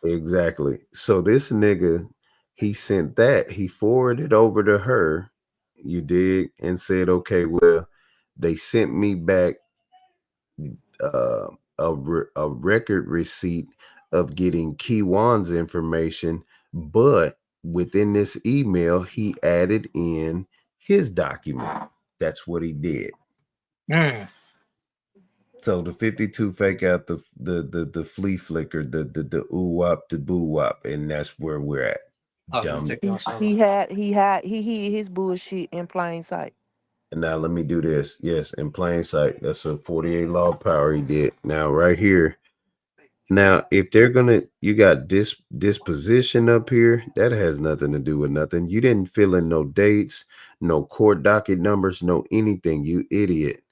Exactly. So this nigga, he sent that. He forwarded over to her. You dig? And said, okay, well, they sent me back uh, a record receipt of getting Keywan's information, but within this email, he added in his document. That's what he did. Mm. So the 52 fake out the flea flicker, the ooh wop, the boo wop, and that's where we're at. Oh, let me Dumb. take y'all solo. He hid his bullshit in plain sight. And now let me do this. Yes, in plain sight. That's a 48 law of power he did. Now right here. Now, if they're gonna, you got disposition up here. That has nothing to do with nothing. You didn't fill in no dates, no court docket numbers, no anything. You idiot.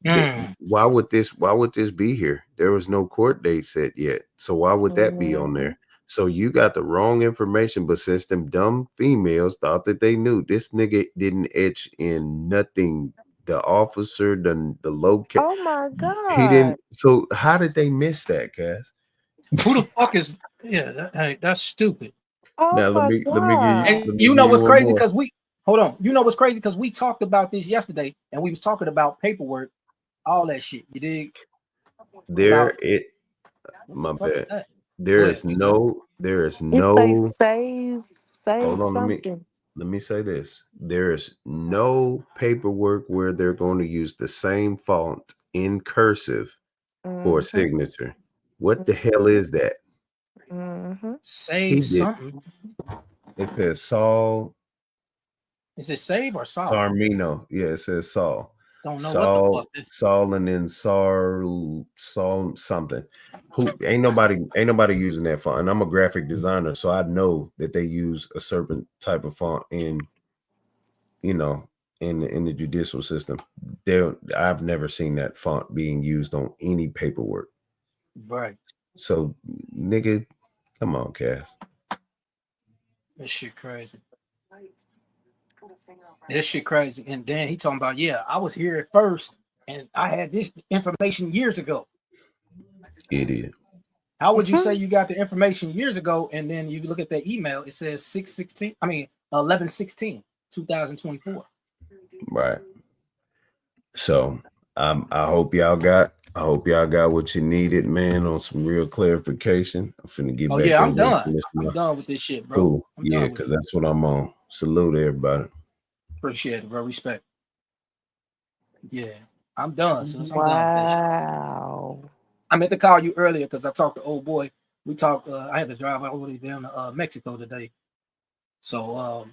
Th- Mm. why would this be here? There was no court date set yet. So why would that be on Hmm. there? So you got the wrong information, but since them dumb females thought that they knew, this nigga didn't etch in nothing. The officer, the locate, Oh my he god. didn't. So how did they miss that, Cass? Who the fuck is? Yeah, hey, that's stupid. Oh Now my let me give you And god. let you me know give what's you one crazy? more. Because we hold on. You know what's crazy? Because we talked about this yesterday, and we was talking about paperwork, all that shit. You dig? There About it what the my fuck is bad. that? Go There ahead. is You good? It say no hold save on, something. let me say this. There is no paperwork where they're going to use the same font in cursive for a Mm-hmm. signature. What the hell is that? Mm-hmm. He Save did. something. It says Saul Is it save or solve? Sarmino. Yeah, it says Saul. Don't know what the fuck this. Saul and then Saul something. Who ain't nobody using that font. And I'm a graphic designer, so I know that they use a certain type of font in, you know, in the judicial system. There I've never seen that font being used on any paperwork. Right. So nigga, come on, Cass. This shit crazy. This shit crazy. And then he talking about, yeah, I was here at first, and I had this information years ago. Idiot. How would you say you got the information years ago, and then you look at that email, it says 6/16, I mean 11/16, 2024. Right. So I hope y'all got what you needed, man, on some real clarification. I'm finna get Oh back yeah, I'm over and done. finish my I'm done with this shit, bro. cool. I'm Yeah, done with because it. that's what I'm on. Salute everybody. Appreciate it, bro. Respect. Yeah, I'm done, sis. I'm done with that shit. Wow. I meant to call you earlier because I talked to old boy. We talked. I had to drive all the way down to Mexico today, so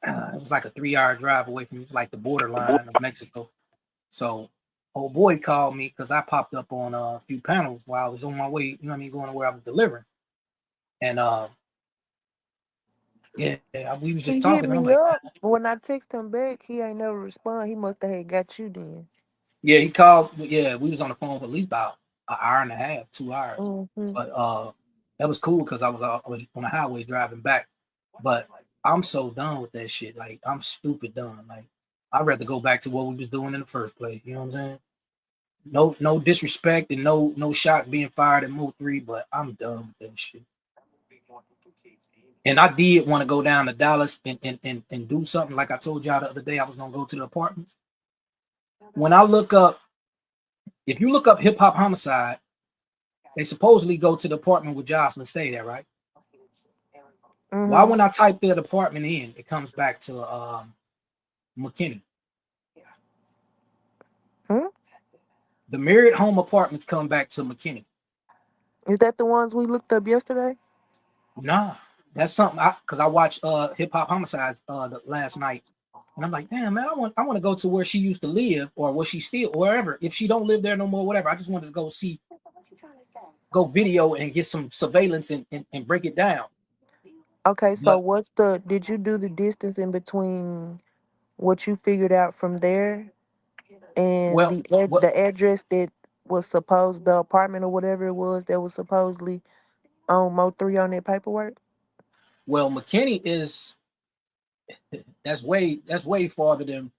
it was like a 3 hour drive away from like the borderline of Mexico. So old boy called me because I popped up on a few panels while I was on my way. You know what I mean, going to where I was delivering, and yeah, we was just He talking, hit and I'm me like, up. When I text him back, he ain't never respond. He must have had got you then. yeah, he called. Yeah, we was on the phone for at least about an hour and a half, 2 hours, Mm-hmm. but that was cool because I was on the highway driving back. But I'm so done with that shit. Like I'm stupid done. Like I'd rather go back to what we was doing in the first place. You know what I'm saying? No disrespect and no shots being fired at Mo 3, but I'm done with that shit. And I did want to go down to Dallas and do something like I told y'all the other day I was gonna go to the apartments. When I look up, if you look up hip hop homicide, they supposedly go to the apartment where Jocelyn stayed at, right? Why Mm-hmm. when I type that apartment in, it comes back to McKinney. Hmm? The Marriott Home Apartments come back to McKinney. Is that the ones we looked up yesterday? Nah, that's something because I watched Hip Hop Homicides last night, and I'm like, damn man, I want to go to where she used to live or where she still or wherever. If she don't live there no more, whatever. I just wanted to go see, go video and get some surveillance and break it down. Okay, so But did you do the distance in between what you figured out from there and well, what the address that was supposed the apartment or whatever it was that was supposedly on Mo 3 on that paperwork? well, McKinney is that's way farther than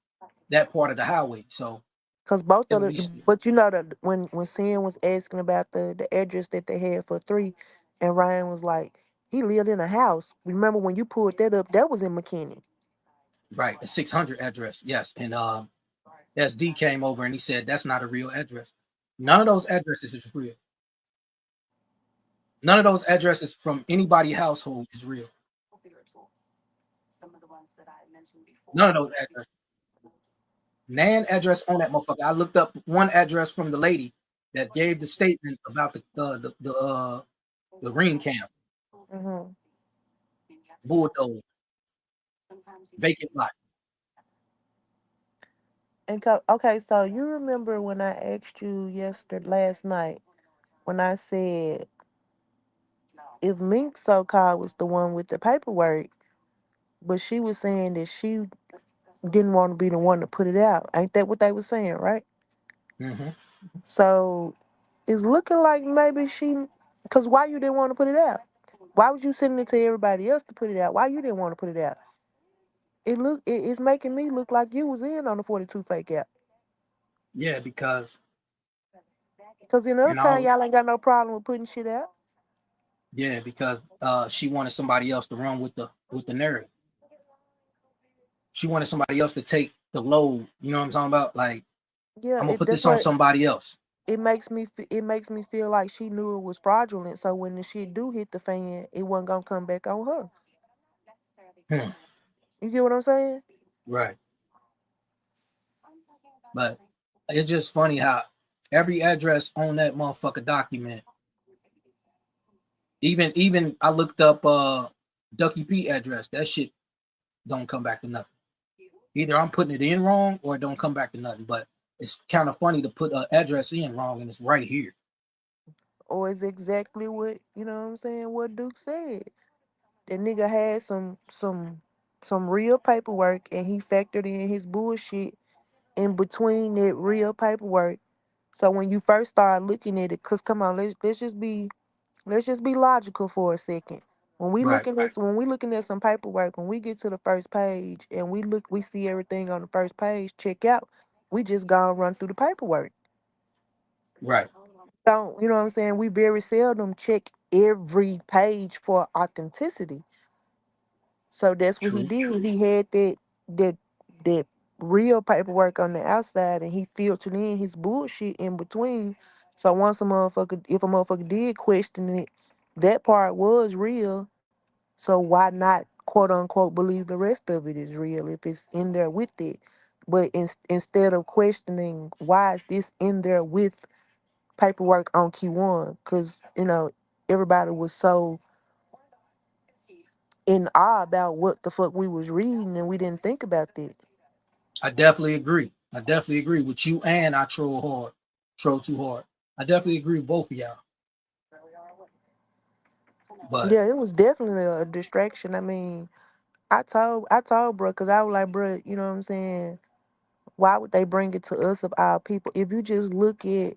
that part of the highway. So Cause both it of would be the, but you know that when Sin was asking about the address that they had for 3, And Ryan was like, he lived in a house. Remember when you pulled that up? That was in McKinney. Right, the 600 address. Yes, and SD came over and he said that's not a real address. None of those addresses is real. None of those addresses from anybody household is real. None of those addresses. Nan address on that motherfucker. I looked up one address from the lady that gave the statement about the ring camp, Hmm. bulldoze, vacant lot. And okay, so you remember when I asked you last night when I said if Mink so called was the one with the paperwork, but she was saying that she didn't want to be the one to put it out. Ain't that what they were saying, right? Mm-hmm. So it's looking like maybe because why you didn't want to put it out? Why was you sending it to everybody else to put it out? Why you didn't want to put it out? It's making me look like you was in on the 42 fake out. Yeah, because Because another and time all y'all ain't got no problem with putting shit out. yeah, because she wanted somebody else to run with the narrative. She wanted somebody else to take the load. You know what I'm talking about? Like Yeah, I'm gonna put that's this on what somebody else. it makes me feel like she knew it was fraudulent. So when the shit do hit the fan, it wasn't gonna come back on her. Hmm. You get what I'm saying? Right. But it's just funny how every address on that motherfucker document, even I looked up Ducky P address, that shit don't come back to nothing. Either I'm putting it in wrong or it don't come back to nothing. But it's kind of funny to put an address in wrong and it's right here. Or it's exactly what you know what I'm saying? What Duke said. That nigga had some real paperwork and he factored in his bullshit in between that real paperwork. So when you first start looking at it, cause come on, let's just be logical for a second. Right, When we looking at some paperwork, when we get to the first page and we see everything on the first page, check out, we just gonna run through the paperwork. right, Don't you know what I'm saying? We very seldom check every page for authenticity. So that's what he true. did. He had that that real paperwork on the outside, and he filtered in his bullshit in between. So once if a motherfucker did question it, that part was real. So why not quote unquote believe the rest of it is real if it's in there with it? But instead of questioning why is this in there with paperwork on Q1, because everybody was so in awe about what the fuck we was reading and we didn't think about that. I definitely agree. I definitely agree with you and I troll hard. Troll too hard. I definitely agree with both of y'all. But Yeah, it was definitely a distraction. I mean, I told bro, because I was like, bro, you know what I'm saying? Why would they bring it to us of our people? If you just look at,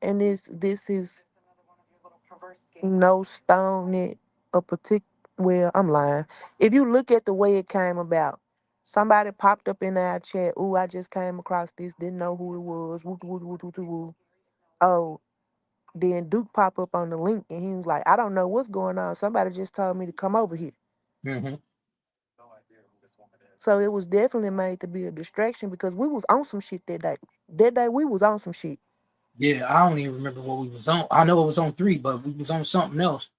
and this is no stone it a particular, well, I'm lying. If you look at the way it came about, somebody popped up in our chat, ooh, I just came across this, didn't know who it was, woo, woo, woo, woo, woo, woo. Oh, then Duke pop up on the link and he was like, I don't know what's going on. Somebody just told me to come over here. mm-hmm. So it was definitely made to be a distraction because we was on some shit that day. That day we was on some shit. Yeah, I don't even remember what we was on. I know it was on 3, but we was on something else.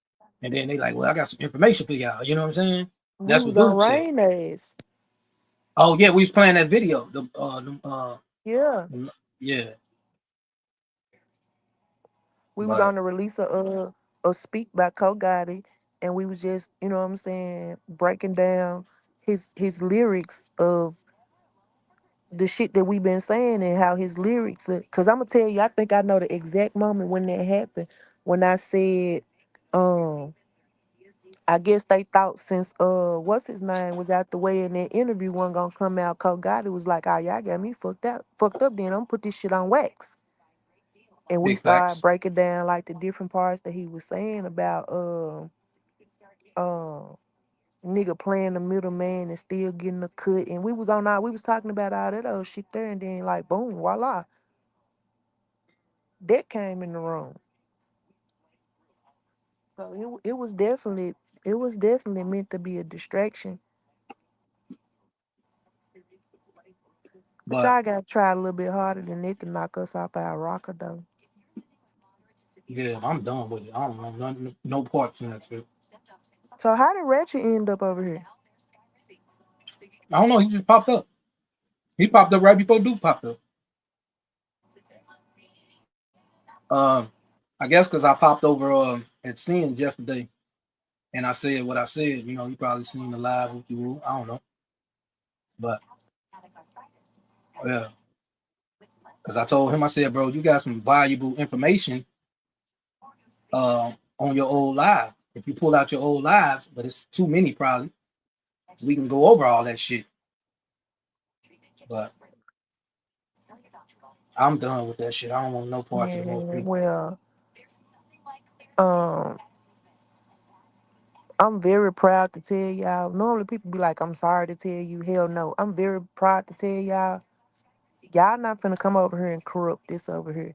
And then they like, well, I got some information for y'all. You know what I'm saying? We That's what was on Duke said. Rain ass. Oh yeah, we was playing that video. Yeah. Yeah, We was but on the release of Speak by Co Gotti, and we was just, you know what I'm saying, breaking down his lyrics of the shit that we been saying and how his lyrics cause I'm gonna tell you, I think I know the exact moment when that happened. When I said, um, I guess they thought since what's his name was out the way in that interview wasn't gonna come out, Co Gotti was like, oh y'all got me fucked up then I'm gonna put this shit on wax. And we big started facts. breaking down like the different parts that he was saying about uh nigga playing the middleman and still getting a cut. And we was talking about all that old shit there, and then like boom, voila, that came in the room. So it was definitely meant to be a distraction. But But y'all gotta try a little bit harder than that to knock us off our rocker though. yeah, I'm done with it. I don't know nothing, no parts in that shit. So how did Ratchet end up over here? I don't know. He just popped up. He popped up right before Duke popped up. I guess because I popped over at Sins yesterday, and I said what I said. You know, you probably seen the live with you. I don't know, but yeah, because I told him, I said, bro, you got some valuable information on your old live. If you pull out your old lives, but it's too many probably, we can go over all that shit. But I'm done with that shit. I don't want no parts Yeah, of Mo 3. well, um, I'm very proud to tell y'all. Normally people be like, I'm sorry to tell you. Hell no. I'm very proud to tell y'all. Y'all not finna come over here and corrupt this over here.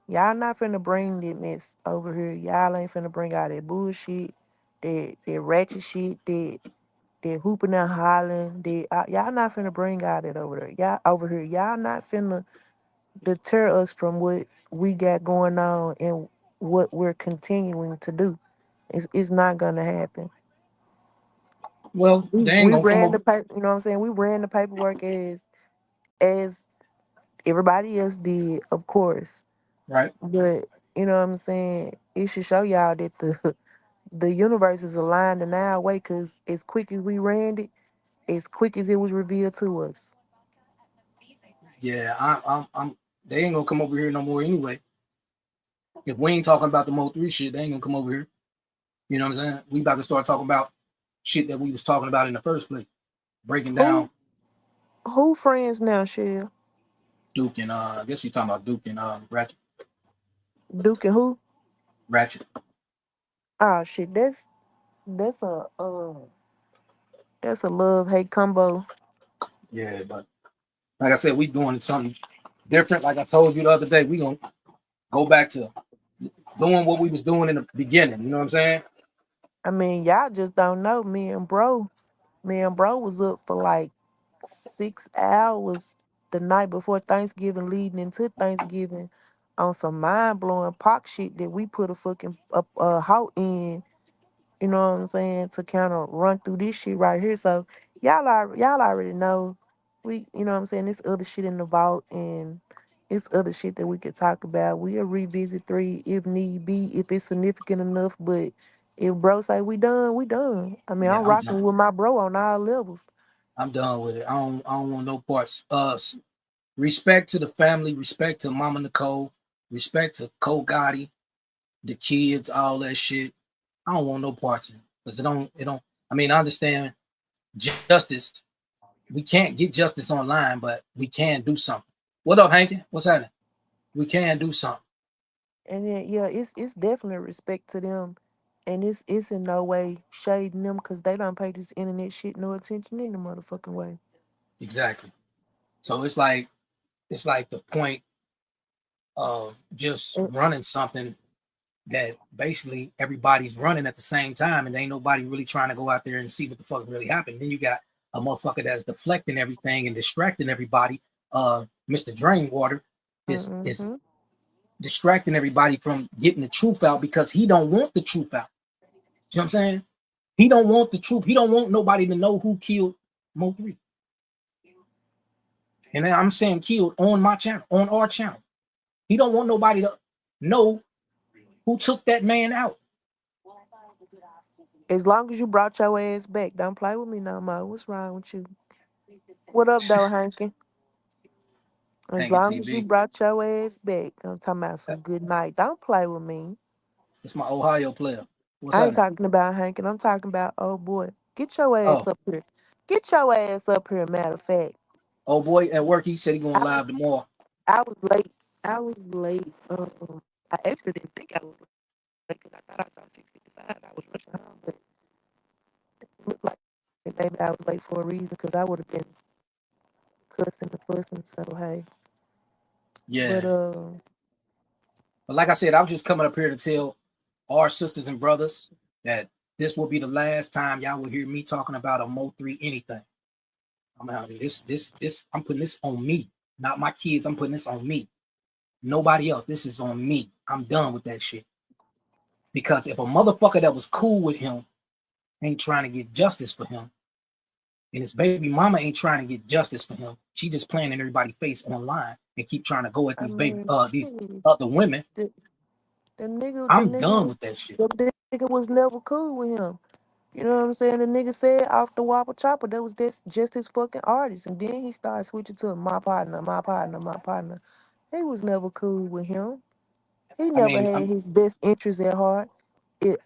Y'all not finna bring that mess over here. Y'all ain't finna bring out that bullshit, that ratchet shit, that hooping and hollering. Y'all not finna bring out that over there. Y'all over here. Y'all not finna deter us from what we got going on and what we're continuing to do. It's not gonna happen. Well, We they ain't we gonna come ran the over, paper. You know what I'm saying? We ran the paperwork as everybody else did, of course. right? But you know what I'm saying? It should show y'all that the the universe is aligned in our way. Cause as quick as we ran it, as quick as it was revealed to us. Yeah, I'm. They ain't gonna come over here no more anyway. If we ain't talking about the Mo 3 shit, they ain't gonna come over here. You know what I'm saying? We about to start talking about shit that we was talking about in the first place, breaking Who down who friends now, Shell? Duke and I guess you talking about Duke and Ratchet. Duke and who? Ratchet. Ah shit, that's a love hate combo. Yeah, but like I said, we doing something different. Like I told you the other day, we gonna go back to doing what we was doing in the beginning. You know what I'm saying? I mean, y'all just don't know. Me and bro was up for like 6 hours the night before Thanksgiving, leading into Thanksgiving, on some mind blowing pox shit that we put a fucking halt in. You know what I'm saying? To kind of run through this shit right here. So y'all already know. You know what I'm saying? There's other shit in the vault, and it's other shit that we could talk about. We'll revisit 3 if need be, if it's significant enough. But if bro say we done, we done. I mean, I'm Yeah, I'm done. rocking with my bro on all levels. I'm done with it. I don't want no parts. Respect to the family, respect to Mama Nicole, respect to Cole Gotti, the kids, all that shit. I don't want no parts in it because it don't. I mean, I understand justice. We can't get justice online, but we can do something. What up, Hanky? What's happening? We can do something. And then yeah, it's definitely respect to them, and it's in no way shading them because they don't pay this internet shit no attention in the motherfucking way. Exactly. So it's like the point of just And, running something that basically everybody's running at the same time, and ain't nobody really trying to go out there and see what the fuck really happened. Then you got a motherfucker that's deflecting everything and distracting everybody. Mr. Drainwater is mm-hmm. distracting everybody from getting the truth out because he don't want the truth out. You know what I'm saying? He don't want the truth. He don't want nobody to know who killed Mo 3. And I'm saying killed on my channel, on our channel. He don't want nobody to know who took that man out. As long as you brought your ass back, don't play with me no more. What's wrong with you? What up, though, Hanky? As Hanky long as you TV. brought your ass back, I'm talking about some good night. Don't play with me. It's my Ohio player. What's I ain't happening? talking about Hanky. I'm talking about, oh boy. Get your ass Oh, up here. Get your ass up here, matter of fact. oh boy, at work he said he going I was live tomorrow. I was late. I was late. I actually didn't think I was late because I thought I saw 6:55. I was rushing home, but it looked like maybe I was late for a reason because I would have been cussing and fussing. So hey, but Yeah. But like I said, I was just coming up here to tell our sisters and brothers, that this will be the last time y'all will hear me talking about a Mo3 anything. I'm out this. I'm putting this on me, not my kids. I'm putting this on me. Nobody else. This is on me. I'm done with that shit. Because if a motherfucker that was cool with him ain't trying to get justice for him, and his baby mama ain't trying to get justice for him, she just playing in everybody's face online and keep trying to go at these these other women. The nigga, I'm done with that shit. The nigga was never cool with him. You know what I'm saying? The nigga said off the Whopper Chopper that was just his fucking artist, and then he started switching to my partner, my partner, my partner. He was never cool with him. He never had his best interest at heart.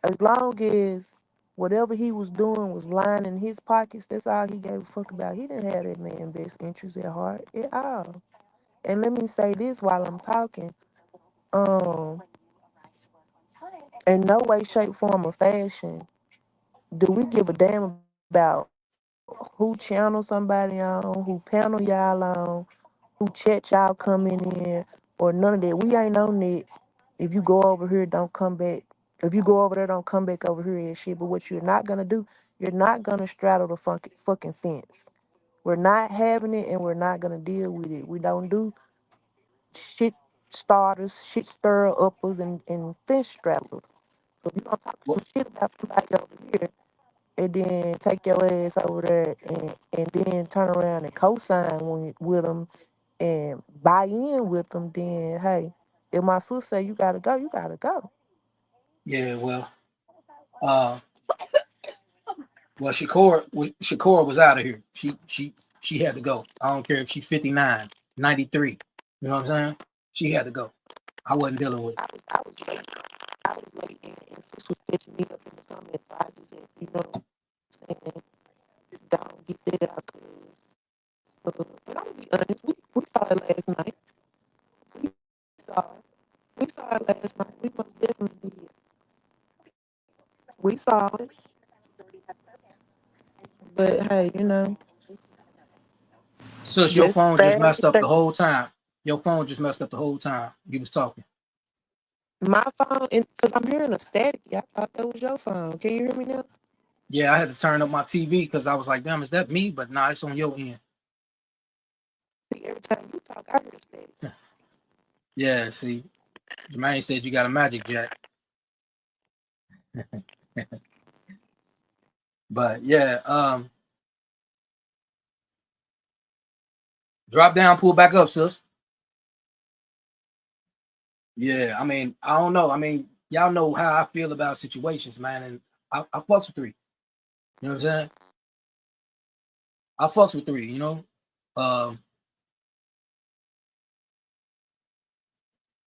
As long as whatever he was doing was lying in his pockets, that's all he gave a fuck about. He didn't have that man's best interest at heart at all. And let me say this while I'm talking. In no way, shape, form, or fashion do we give a damn about who channel somebody on, who panel y'all on, who chat y'all coming in, or none of that. We ain't on that. If you go over here, don't come back. If you go over there, don't come back over here and shit. But what you're not gonna do, you're not gonna straddle the fucking fence. We're not having it, and we're not gonna deal with it. We don't do shit starters, shit stir uppers, and fence straddlers. So if you gonna talk some shit about somebody over here, and then take your ass over there and then turn around and co-sign with them and buy in with them, then hey, if my sister say you gotta go, you gotta go. Yeah, well, Shakora was out of here. She had to go. I don't care if she's 59, 93. You know what I'm saying? She had to go. I wasn't dealing with it. I was late. I was late, and this was catching me up in the comments. So I just said, you know, saying, don't get that out. But I'm gonna be honest, we saw it last night. We saw it. We saw it last night. We most definitely did. We saw it. But hey, you know. Sis, your phone just messed up the whole time. Your phone just messed up the whole time you was talking. My phone, because I'm hearing a static. I thought that was your phone. Can you hear me now? Yeah, I had to turn up my TV because I was like, damn, is that me? But nah, it's on your end. See, every time you talk, I hear a static. Yeah, see, Jermaine said you got a magic jack. But yeah, drop down, pull back up, sis. Yeah, I mean, I don't know. I mean, y'all know how I feel about situations, man, and I fucks with 3. You know what I'm saying? I fucks with 3, you know.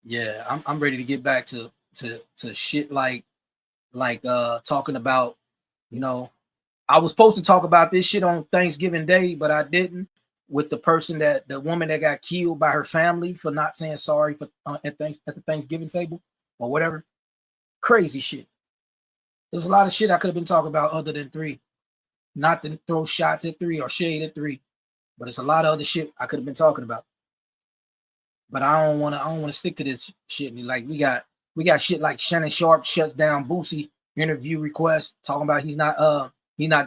Yeah, I'm ready to get back to shit like talking about, you know, I was supposed to talk about this shit on Thanksgiving Day, but I didn't, with the woman that got killed by her family for not saying sorry for at the Thanksgiving table or whatever. Crazy shit. There's a lot of shit I could have been talking about other than 3. Not to throw shots at 3 or shade at 3, but it's a lot of other shit I could have been talking about. But I don't want to stick to this shit. Like we got shit like Shannon Sharp shuts down Boosie interview request, talking about he's not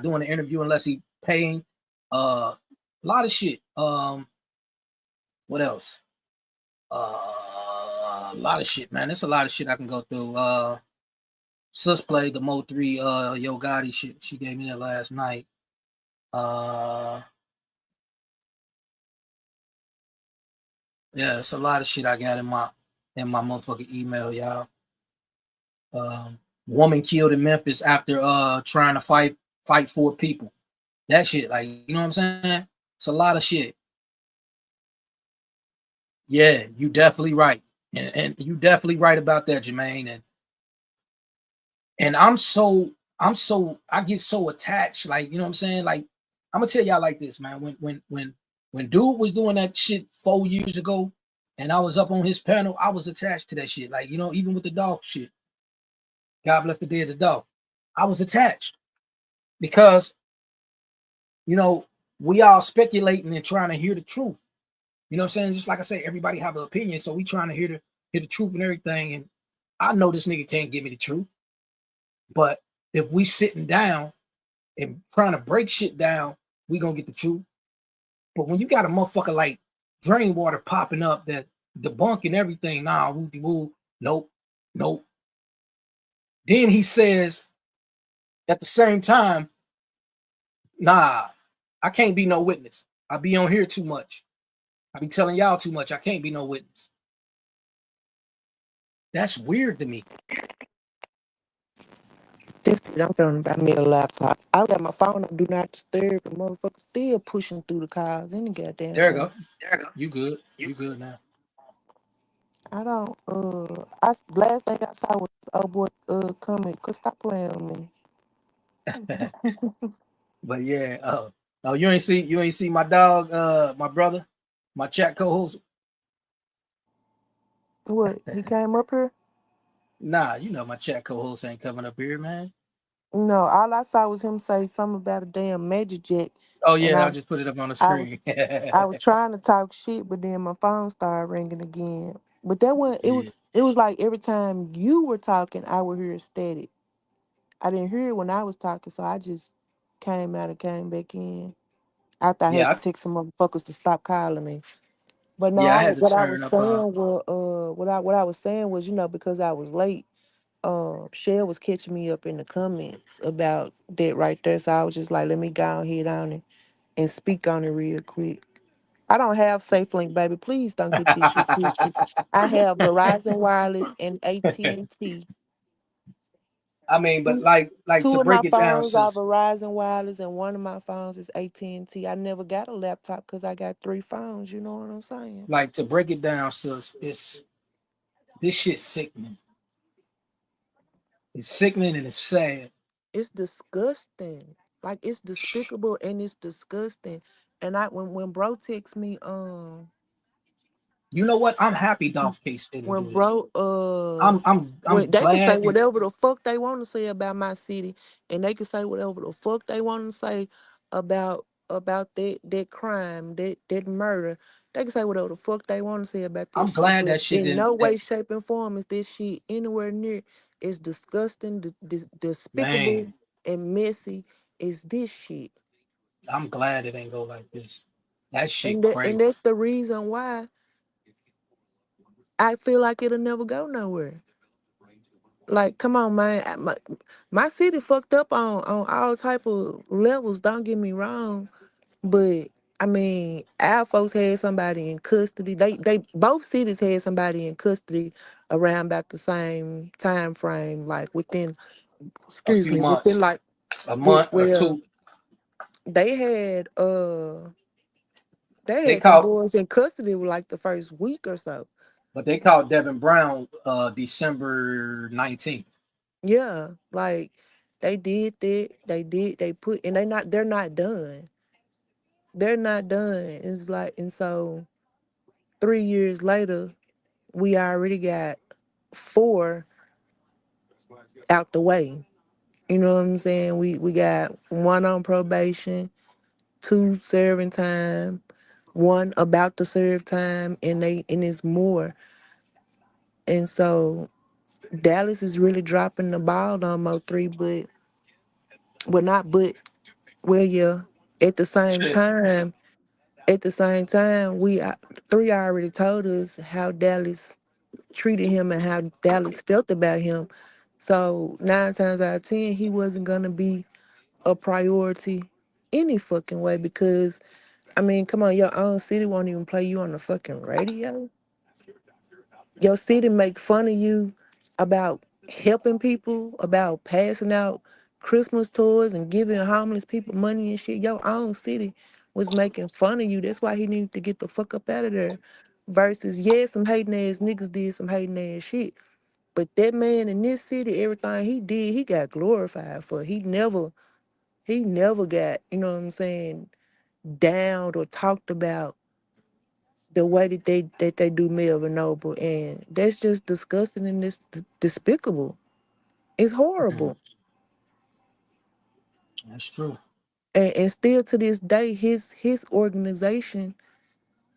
doing the interview unless he paying. A lot of shit. What else? A lot of shit, man. There's a lot of shit I can go through. Sus played the Mo3 Yo Gotti shit. She gave me that last night. Yeah, it's a lot of shit I got in my motherfucking email, y'all. Woman killed in Memphis after trying to fight 4 people. That shit, like, you know what I'm saying? It's a lot of shit. Yeah, you definitely right. And you definitely right about that, Jermaine. And I get so attached, like, you know what I'm saying? Like, I'm gonna tell y'all like this, man. When dude was doing that shit 4 years ago and I was up on his panel, I was attached to that shit. Like, you know, even with the dog shit. God bless the day of the dog. I was attached because, you know, we all speculating and trying to hear the truth. You know what I'm saying? Just like I say, everybody have an opinion, so we trying to hear the truth and everything. And I know this nigga can't give me the truth. But if we sitting down and trying to break shit down, we gonna get the truth. But when you got a motherfucker like Drain Water popping up that debunking everything, nah, woo woo, nope, nope. Then he says at the same time, nah, I can't be no witness. I be on here too much. I be telling y'all too much. I can't be no witness. That's weird to me. This I'm gonna buy me a laptop. I got my phone on do not disturb, and motherfucker still pushing through the cars any goddamn There you way. go. You good. You good now. I don't. I last thing I saw was old boy comment. Cause stop playing with me. But yeah, oh, you ain't see my dog, my brother, my chat co-host. What he came up here? Nah, you know my chat co-host ain't coming up here, man. No, all I saw was him say something about a damn magic jet, Oh and yeah, I just put it up on the I was screen. I was trying to talk shit, but then my phone started ringing again. But that one, Yeah, it was like every time you were talking, I would hear static. I didn't hear it when I was talking, so I just came out and came back in after I had yeah, to text some motherfuckers to stop calling me. But no, yeah. I had to what I was turn up. saying was what I was saying was, because I was late, Shell was catching me up in the comments about that right there. So I was just like, let me go ahead on it and speak on it real quick. I don't have SafeLink, baby. Please don't get this shit twisted. I have Verizon Wireless and AT&T. I mean, but Two like to two of my break it down, phones are sis. Verizon Wireless, and one of my phones is AT&T. I never got a laptop because I got three phones. You know what I'm saying? Like to break it down, sis. It's this shit sickening. It's sickening and it's sad. It's disgusting. Like it's despicable and it's disgusting. And when bro texts me, You know what? I'm happy Dolph Case didn't when do this. bro I'm when they can say glad. whatever the fuck they want to say about my city, and they can say whatever the fuck they want to say about that crime, that murder. They can say whatever the fuck they want to say about that I'm shit, glad but that shit in didn't. no That way, shape, and form is this shit anywhere near as disgusting, despicable, man. and messy as this shit. I'm glad it ain't go like this. That shit And crazy. that's the reason why I feel like it'll never go nowhere. Like, come on, man. My city fucked up on all type of levels. Don't get me wrong, but I mean, our folks had somebody in custody. They both cities had somebody in custody around about the same time frame, like within, A excuse few me, within months, like, a month or well, two. they had they They had them caught, boys in custody with like the first week or so. but they caught Devin Brown December 19th. Yeah, like they did that. They put, and they're not done. They're not done. It's like, and so 3 years later, we already got four out the way. You know what I'm saying? We got one on probation, two serving time, one about to serve time, and it's more. And so Dallas is really dropping the ball on Mo3, but well, not but, well, yeah. At the same Shit. time, we three already told us how Dallas treated him and how Dallas felt about him. So 9 times out of 10, he wasn't gonna be a priority any fucking way, because I mean, come on, your own city won't even play you on the fucking radio. Your city make fun of you about helping people, about passing out Christmas toys and giving homeless people money and shit. Your own city was making fun of you. That's why he needed to get the fuck up out of there. Versus, yeah, some hating ass niggas did some hating ass shit. But that man in this city, everything he did, he got glorified for. He never got, you know what I'm saying, downed or talked about the way that they do Melvin Noble, and that's just disgusting and it's despicable. It's Mm, horrible, that's true. and still to this day, his organization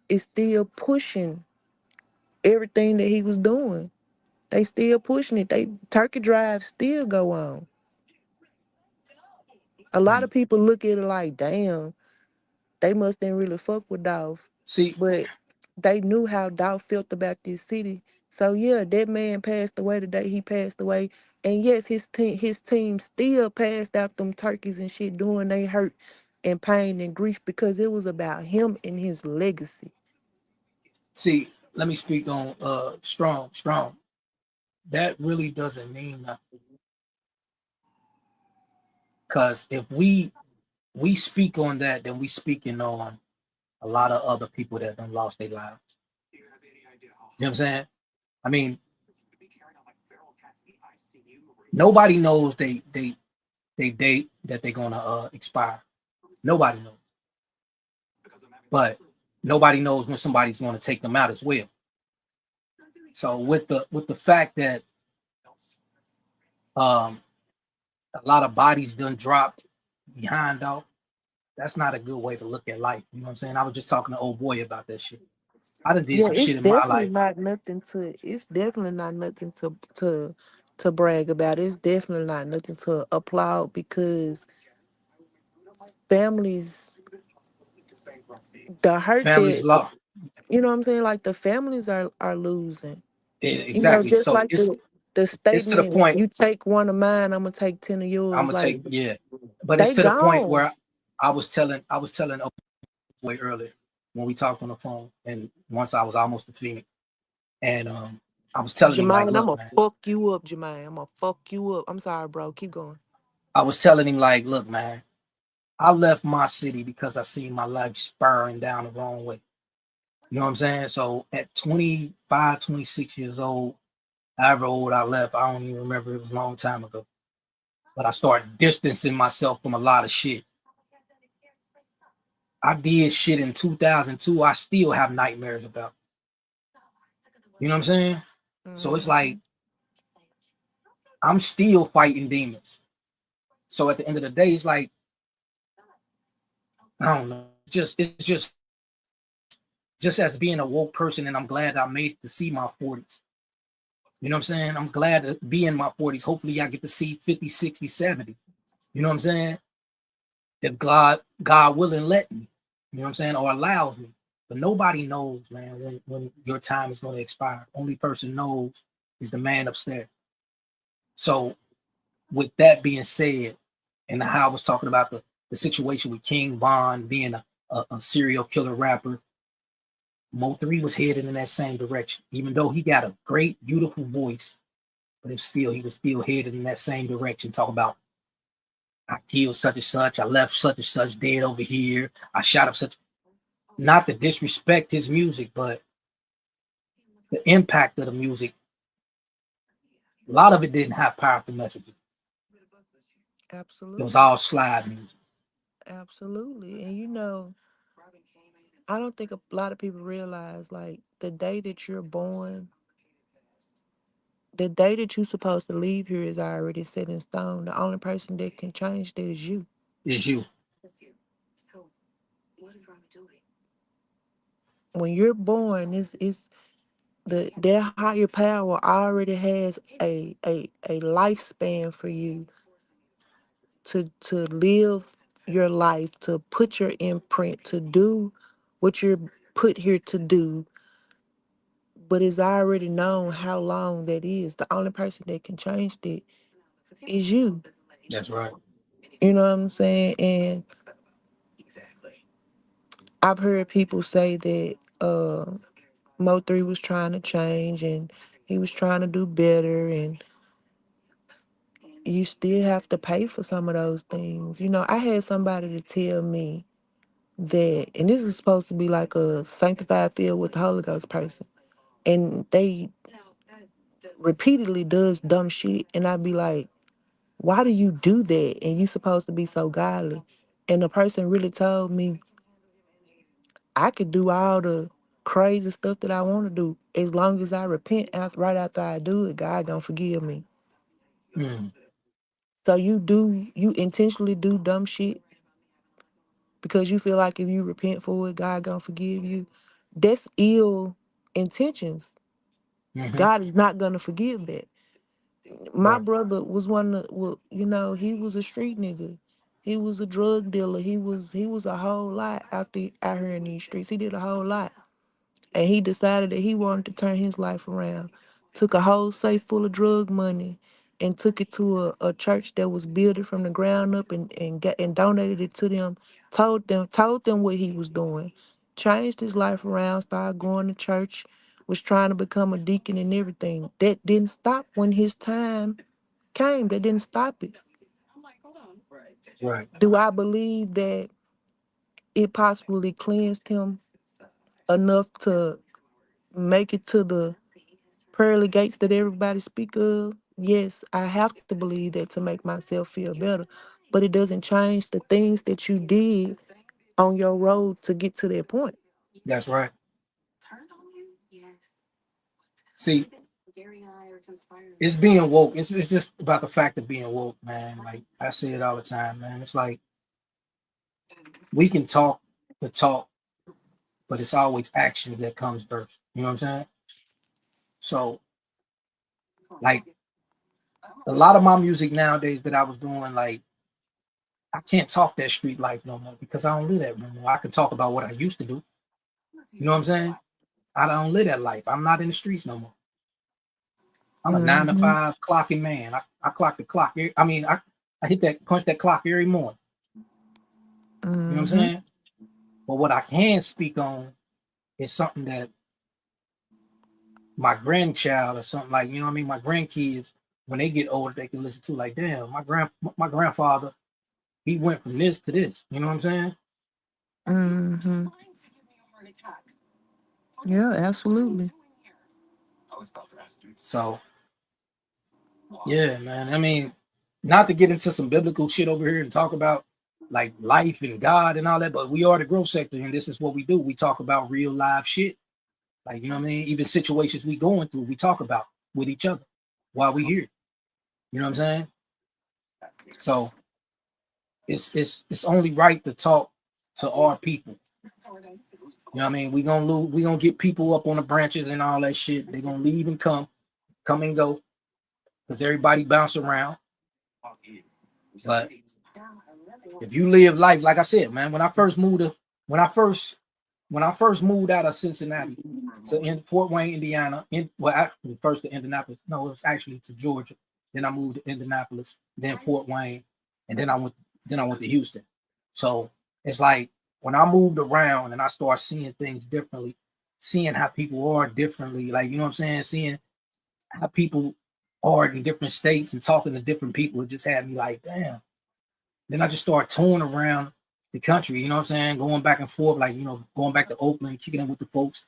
is still pushing everything that he was doing. They still pushing it. They Turkey Drive still go on. A lot of Mm. people look at it like, damn, they must didn't really fuck with Dolph. See, But they knew how Dolph felt about this city. So yeah, that man passed away the day he passed away. And yes, his team still passed out them turkeys and shit doing they hurt and pain and grief because it was about him and his legacy. see, let me speak on strong. That really doesn't mean nothing. Because if we speak on that, then we speaking on a lot of other people that done lost their lives. You know what I'm saying? I mean, nobody knows they date that they're gonna expire. Nobody knows, but nobody knows when somebody's gonna take them out as well. So with the fact that um a lot of bodies done dropped behind off, that's not a good way to look at life. You know what I'm saying? I was just talking to old boy about that shit. I done did Yeah, some it's shit in my definitely life. not nothing to it's definitely not nothing to brag about. It's definitely not nothing to applaud because families the hurt Families that lost. you know what I'm saying? Like the families are losing. Yeah, You know, exactly. just So like it's the it's to the statement, point you take one of mine, I'm gonna take 10 of I'm yours. gonna Like take, yeah, but it's they to the point gone. where I was telling old boy earlier when we talked on the phone, and once I was almost to Phoenix, and I was telling him like, Jermaine, I'm look, gonna man, fuck you up, Jermaine. I'm gonna fuck you up. I'm sorry, bro. Keep going. I was telling him like, look, man, I left my city because I seen my life spiraling down the wrong way. You know what I'm saying? So at 25, 26 years old, however old I left, I don't even remember. It was a long time ago. But I started distancing myself from a lot of shit. I did shit in 2002. I still have nightmares about. You know what I'm saying? So it's like Hmm. I'm still fighting demons. So at the end of the day, it's like I don't know. Just as being a woke person, and I'm glad I made it to see my 40s. You know what I'm saying? I'm glad to be in my 40s. Hopefully I get to see 50, 60, 70. You know what I'm saying? If God willing let me. You know what I'm saying? Or allows me. But nobody knows, man, when your time is going to expire. Only person knows is the man upstairs. So with that being said, and how I was talking about the situation with King Von being a serial killer rapper, Mo3 was headed in that same direction. Even though he got a great, beautiful voice, but he was still headed in that same direction. Talk about I killed such and such, I left such and such dead over here, I shot up such, not to disrespect his music, but the impact of the music, a lot of it didn't have powerful messages. It was Absolutely. all slide music. Absolutely. And you know, I don't think a lot of people realize like the day that you're born, the day that you're supposed to leave here is already set in stone. The only person that can change that is you. Is you. When you're born, it's their higher power already has a lifespan for you to live your life, to put your imprint, to do what you're put here to do, but it's already known how long that is. The only person that can change that is you. That's right. You know what I'm saying? And I've heard people say that Mo3 was trying to change and he was trying to do better, and you still have to pay for some of those things. You know, I had somebody to tell me that, and this is supposed to be like a sanctified field with the Holy Ghost person, and they repeatedly does dumb shit, and I'd be like, why do you do that? And you supposed to be so godly. And the person really told me I could do all the crazy stuff that I want to do as long as I repent after right after I do it. God gonna forgive me. Mm, So you intentionally do dumb shit because you feel like if you repent for it, God gonna forgive you. That's ill intentions. hmm. God is not gonna forgive that. My Right. brother was one of, well, you know, he was a street nigga. He was a drug dealer. He was a whole lot out here in these streets. He did a whole lot. And he decided that he wanted to turn his life around. Took a whole safe full of drug money and took it to a church that was built it from the ground up and donated it to them. Told them what he was doing. Changed his life around, started going to church, was trying to become a deacon and everything. That didn't stop when his time came. That didn't stop it. Right. Do I believe that it possibly cleansed him enough to make it to the pearly gates that everybody speak of? Yes, I have to believe that to make myself feel better. But it doesn't change the things that you did on your road to get to that point. That's right. See, it's being woke. It's just about the fact of being woke, man. Like I say it all the time, man. It's like we can talk the talk, but it's always action that comes first. You know what I'm saying? So, like a lot of my music nowadays that I was doing, like I can't talk that street life no more because I don't live that no more. I can talk about what I used to do. You know what I'm saying? I don't live that life. I'm not in the streets no more. I'm a 9 to Mm-hmm. 5 clocking man. I clock the clock. I hit that punch that clock every morning. You know what I'm Mm-hmm. saying? But what I can speak on is something that my grandchild or something like, you know what I mean? My grandkids, when they get older, they can listen to like, damn, my grandfather, he went from this to this. You know what I'm saying? Mm-hmm. Yeah, absolutely. So yeah, man. I mean, not to get into some biblical shit over here and talk about like life and God and all that, but we are the growth sector, and this is what we do. We talk about real live shit. Like, you know what I mean? Even situations we going through, we talk about with each other while we here. You know what I'm saying? So it's only right to talk to our people. You know what I mean? We gonna get people up on the branches and all that shit. They're gonna leave and come and go. Because everybody bounce around. But if you live life, like I said, man, when I first moved out of Cincinnati to in Fort Wayne, Indiana, actually first to Indianapolis. No, it was actually to Georgia. Then I moved to Indianapolis, then Fort Wayne, and then I went to Houston. So it's like when I moved around and I started seeing things differently, seeing how people are differently, like you know what I'm saying, seeing how people are in different states and talking to different people, it just had me like, damn. Then I just started touring around the country, you know what I'm saying? Going back and forth, like, going back to Oakland, kicking it with the folks,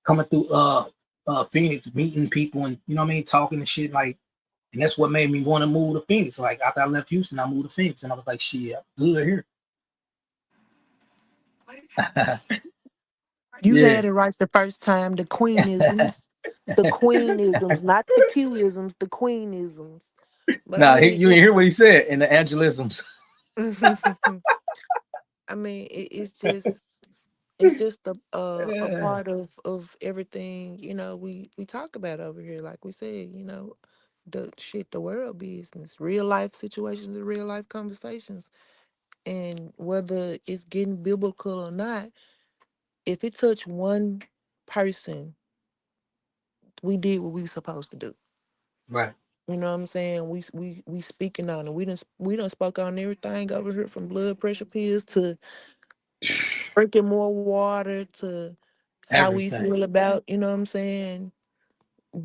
coming through Phoenix, meeting people and you know what I mean, talking and shit like, and that's what made me want to move to Phoenix. Like after I left Houston, I moved to Phoenix and I was like, shit, I'm good here. You Yeah. had it right the first time. The queenisms. The queenisms, not the Q-isms, the queenisms. But I Nah, mean, you ain't hear what he said in the Angelisms. I mean, it's just a Yeah. part of everything, we talk about over here. Like we said, the world business, real life situations and real life conversations. And whether it's getting biblical or not, if it touched one person, we did what we were supposed to do. Right. You know what I'm saying? We speaking on it. We done spoke on everything over here, from blood pressure pills to drinking more water to how we Everything. feel about, what I'm saying,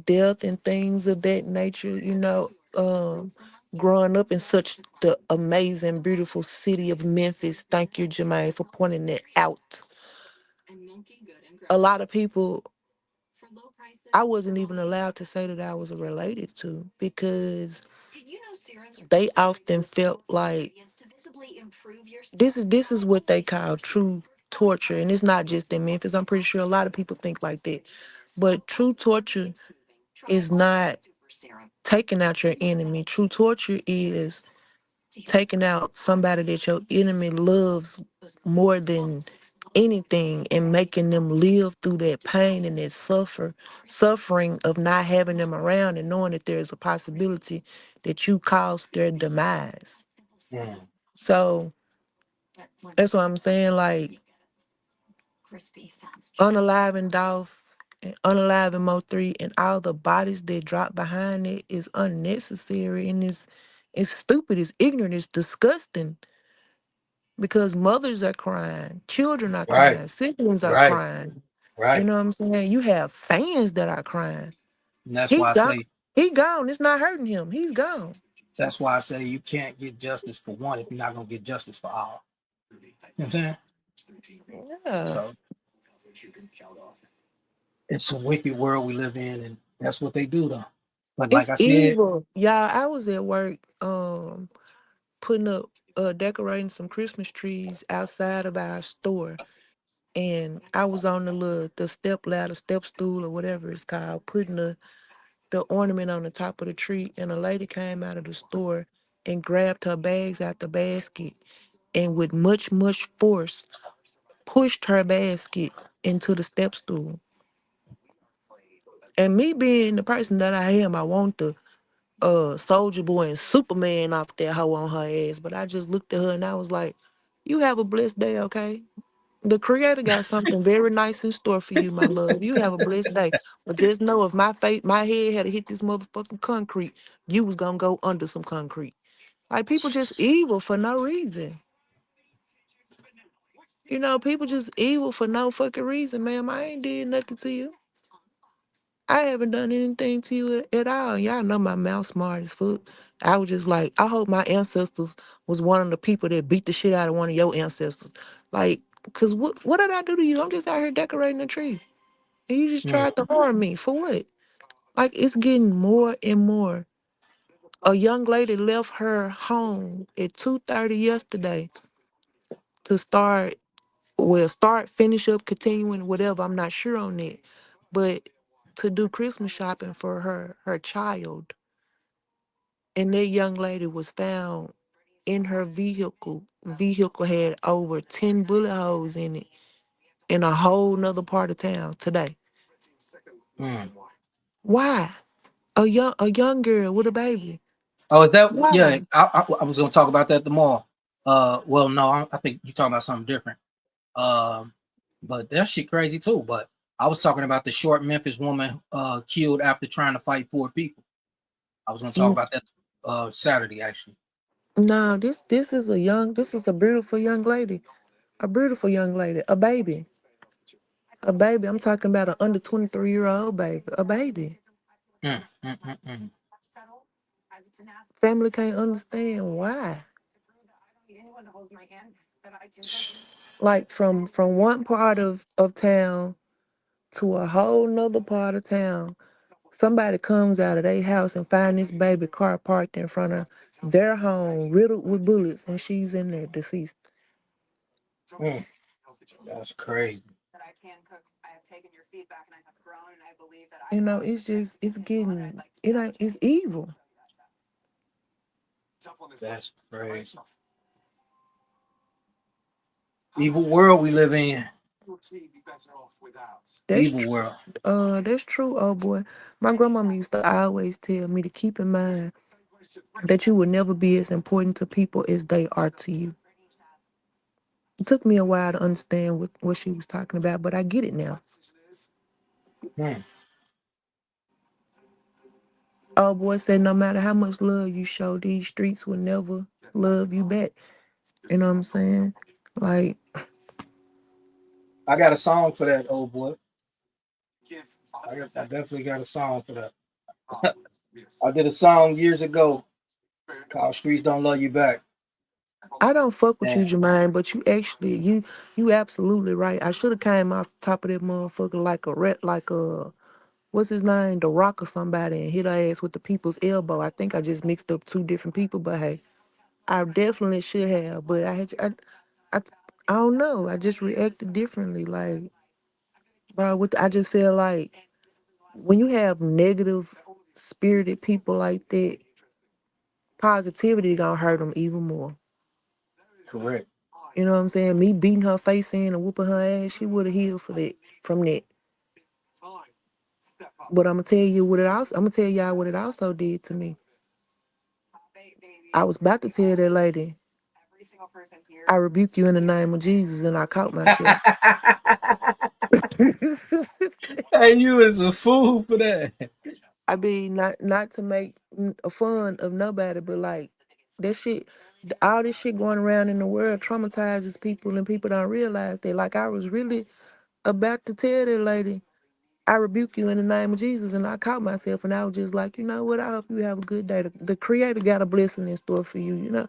death and things of that nature, growing up in such the amazing, beautiful city of Memphis. Thank you, Jermaine, for pointing that out. A lot of people I wasn't even allowed to say that I was related to, because they often felt like this is what they call true torture. And it's not just in Memphis. I'm pretty sure a lot of people think like that. But true torture is not taking out your enemy. True torture is taking out somebody that your enemy loves more than anything, and making them live through that pain and that suffering of not having them around, and knowing that there's a possibility that you caused their demise. Mm. So that's what I'm saying. Like unalive Dolph and unalive Mo 3 and all the bodies that drop behind it is unnecessary and it's stupid, it's ignorant, it's disgusting because mothers are crying, children are Right, crying, siblings are right, crying. You right. know what I'm saying? You have fans that are crying. And that's He why I gone. say He gone. It's not hurting him. He's gone. you can't get justice for one if you're not gonna get justice for all. You know what I'm saying? Yeah. So it's a wicked world we live in, and that's what they do though. But like It's I said, evil. Y'all, I was at work putting up decorating some Christmas trees outside of our store. And I was on the step ladder, step stool or whatever it's called, putting the ornament on the top of the tree and a lady came out of the store and grabbed her bags out the basket and with much force pushed her basket into the step stool. And me being the person that I am, I want the Soldier Boy and Superman off that hoe on her ass. But I just looked at her and I was like, "You have a blessed day, okay? The creator got something very nice in store for you, my love. You have a blessed day. But just know if my head had hit this motherfucking concrete, you was gonna go under some concrete. Like people just evil for no reason. You know, people just evil for no fucking reason, ma'am. I ain't did nothing to you. I haven't done anything to you at all. Y'all know my mouth smart as fuck. I was just like, I hope my ancestors was one of the people that beat the shit out of one of your ancestors. Like, cause what did I do to you? I'm just out here decorating a tree. And you just mm, tried to harm me. For what? Like it's getting more and more. A young lady left her home at 2:30 yesterday to finish up, continuing, whatever. I'm not sure on that. But to do Christmas shopping for her child. And that young lady was found in her vehicle. Vehicle had over 10 bullet holes in it in a whole nother part of town today. mm. Why? A young girl with a baby. Oh, is that yeah? Why? I was gonna talk about that tomorrow. Well, no, I think you're talking about something different. Um, but that shit crazy too. But I was talking about the short Memphis woman killed after trying to fight four people. I was gonna talk Mm, about that Saturday actually. no, this is a beautiful young lady. A beautiful young lady. A baby. A baby. I'm talking about an under 23-year-old baby. A baby. Mm, mm, mm, mm. Family can't understand why. Like from one part of town to a whole nother part of town. Somebody comes out of their house and find this baby car parked in front of their home, riddled with bullets, and she's in there deceased. Mm, that's crazy. It's getting, it's evil. That's crazy. Evil world we live in. That's Evil true. world. That's true, oh boy. My grandmama used to always tell me to keep in mind that you will never be as important to people as they are to you. It took me a while to understand what she was talking about, but I get it now. Mm, Oh boy said no matter how much love you show, these streets will never love you back. You know what I'm saying? Like, I got a song for that, old boy. I definitely got a song for that. I did a song years ago called "Streets Don't Love You Back." I don't fuck with you, And Jermaine, but you absolutely right. I should have came off the top of that motherfucker like what's his name, The Rock or somebody, and hit her ass with the people's elbow. I think I just mixed up two different people, but hey, I definitely should have. But I, I don't know. I just reacted differently. Like, bro, I just feel like when you have negative spirited people like that, positivity gonna hurt them even more. correct. You know what I'm saying? Me beating her face in and whooping her ass, she would have healed for that from that. But I'm gonna tell y'all what it also did to me. I was about to tell that lady I rebuke you in the name of Jesus, and I caught myself. Hey, you is a fool for that. I mean, not to make a fun of nobody, but like that shit, all this shit going around in the world traumatizes people, and people don't realize that. Like I was really about to tell that lady, I rebuke you in the name of Jesus, and I caught myself, and I was just like, you know what? I hope you have a good day. The Creator got a blessing in store for you, you know.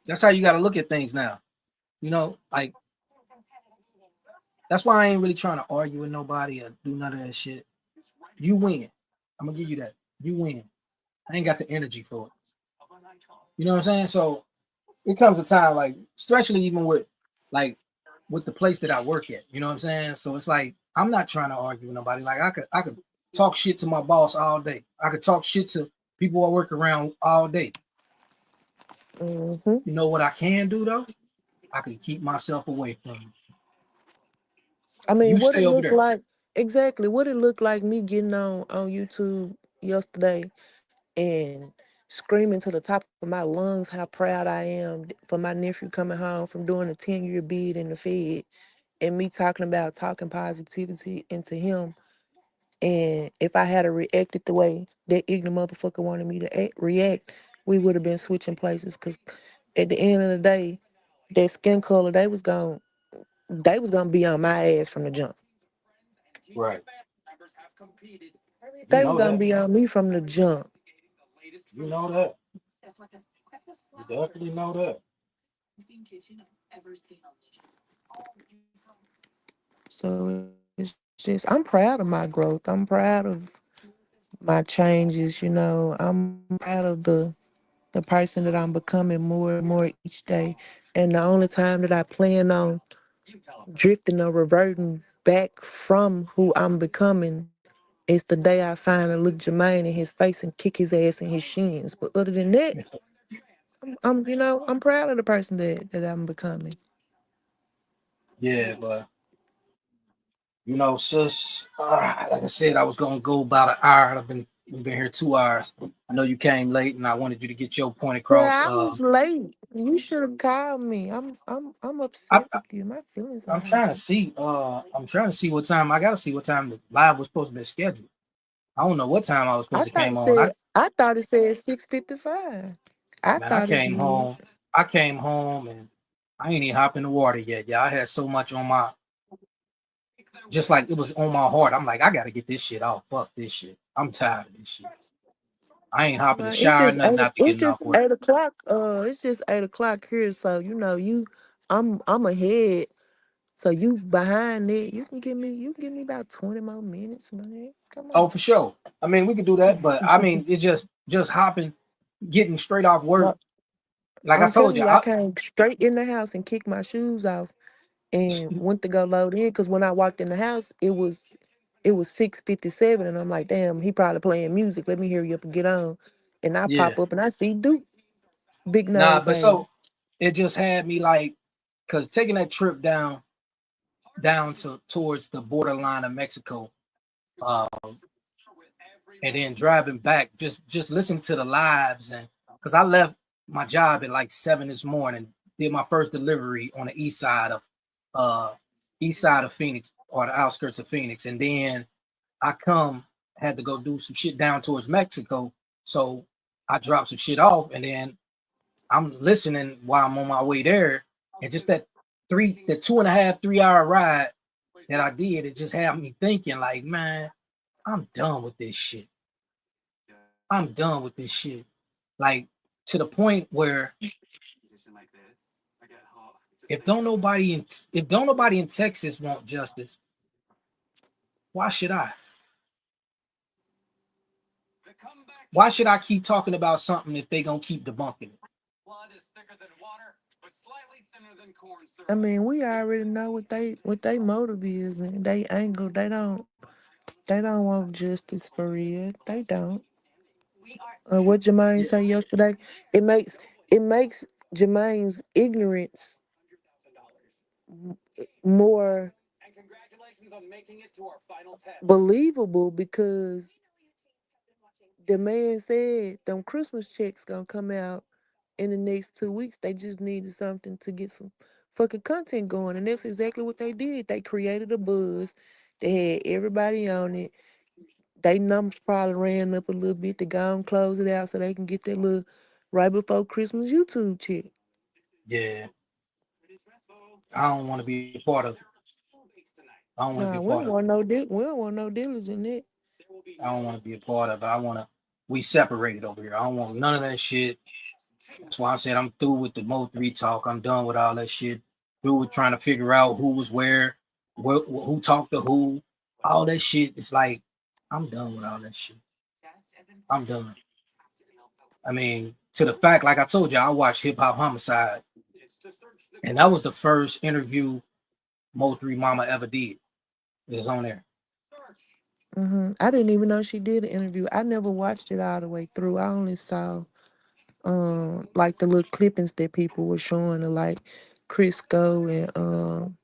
That's how you got to look at things now. You know, like that's why I ain't really trying to argue with nobody or do none of that shit. You win. I'm gonna give you that. You win. I ain't got the energy for it. You know what I'm saying? So it comes a time like, especially even like with the place that I work at. You know what I'm saying? So it's like I'm not trying to argue with nobody. Like I could talk shit to my boss all day. I could talk shit to people I work around all day. Hmm. You know what I can do though? I can keep myself away from you. I mean, You what stay it over looked there. like exactly? What it looked like me getting on YouTube yesterday and screaming to the top of my lungs how proud I am for my nephew coming home from doing a 10-year bid in the Fed, and me talking about talking positivity into him. And if I had reacted the way that ignorant motherfucker wanted me to react, we would have been switching places. Cause at the end of the day, that skin color, they was gonna be on my ass from the jump. Right. You They was know gonna that. be on me from the jump. You know that. You definitely know that. So it's just I'm proud of my growth. I'm proud of my changes, I'm proud of the person that I'm becoming more and more each day. And the only time that I plan on drifting or reverting back from who I'm becoming is the day I finally look Jermaine in his face and kick his ass in his shins. But other than that, I'm proud of the person that I'm becoming. Yeah, but sis, like I said, I was gonna go about an hour. We've been here 2 hours. I know you came late, and I wanted you to get your point But across. I was late. You should have called me. I'm I, upset with you. My feelings are I'm trying to hurt. see. I'm trying to see what time. I gotta see what time the live was supposed to be scheduled. I don't know what time I was I supposed to thought came it on. said I thought it said 6:55. I Man, I thought it came did. home. I came home and I ain't even hop in the water yet. Yeah, I had so much on my, just like it was on my heart. I'm like, I gotta get this shit off. Fuck this shit. I'm tired of this shit. I ain't hopping the Well, it's shower, just nothing eight. after It's getting just off work. 8 o'clock. It's just 8 o'clock here. So I'm ahead. So you behind it. You can give me about 20 more minutes, man. Come Oh, on. for sure. I mean, we could do that, but I mean, it just hopping, getting straight off work. No, Like I I'm told telling you, you, I came straight in the house and kicked my shoes off and went to go load in. Cause when I walked in the house, it was 6:57, and I'm like, damn, he probably playing music. Let me hurry up and get on. And I yeah, pop up and I see Duke, big nah, nose but thing. so it just had me like, cause taking that trip down to towards the borderline of Mexico, uh, and then driving back, just listening to the lives, and because I left my job at like 7 this morning, did my first delivery on the uh east side of Phoenix or the outskirts of Phoenix, and then I had to go do some shit down towards Mexico, so I dropped some shit off, and then I'm listening while I'm on my way there, and just the 2.5 3 hour ride that I did, it just had me thinking like, man, I'm done with this shit. I'm done with this shit. Like to the point where if don't nobody in if don't nobody in Texas want justice, why should I? Why should I keep talking about something if they gonna keep debunking it? I mean, we already know what they motive is, and they angle. They don't want justice for real. They don't. What Jermaine Yeah. say yesterday? It makes it makes Jermaine's ignorance more believable because the man said them Christmas checks gonna come out in the next 2 weeks. They just needed something to get some fucking content going. And that's exactly what they did. They created a buzz. They had everybody on it. They numbers probably ran up a little bit to go and close it out so they can get that little right before Christmas YouTube check. Yeah, I don't want to be a part of it. I don't want to be Nah, a we part don't of it. want no we don't want no dealers in it. I don't want to be a part of it. I want to. We separated over here. I don't want none of that shit. That's why I said I'm through with the Mo3 talk. I'm done with all that shit. Through with trying to figure out who was where, who talked to who. All that shit. It's like I'm done with all that shit. I'm done. I mean, to the fact, like I told you, I watched Hip Hop Homicide, and that was the first interview Mo3 Mama ever did. It was on there. I didn't even know she did an interview. I never watched it all the way through. I only saw like the little clippings that people were showing of like Crisco and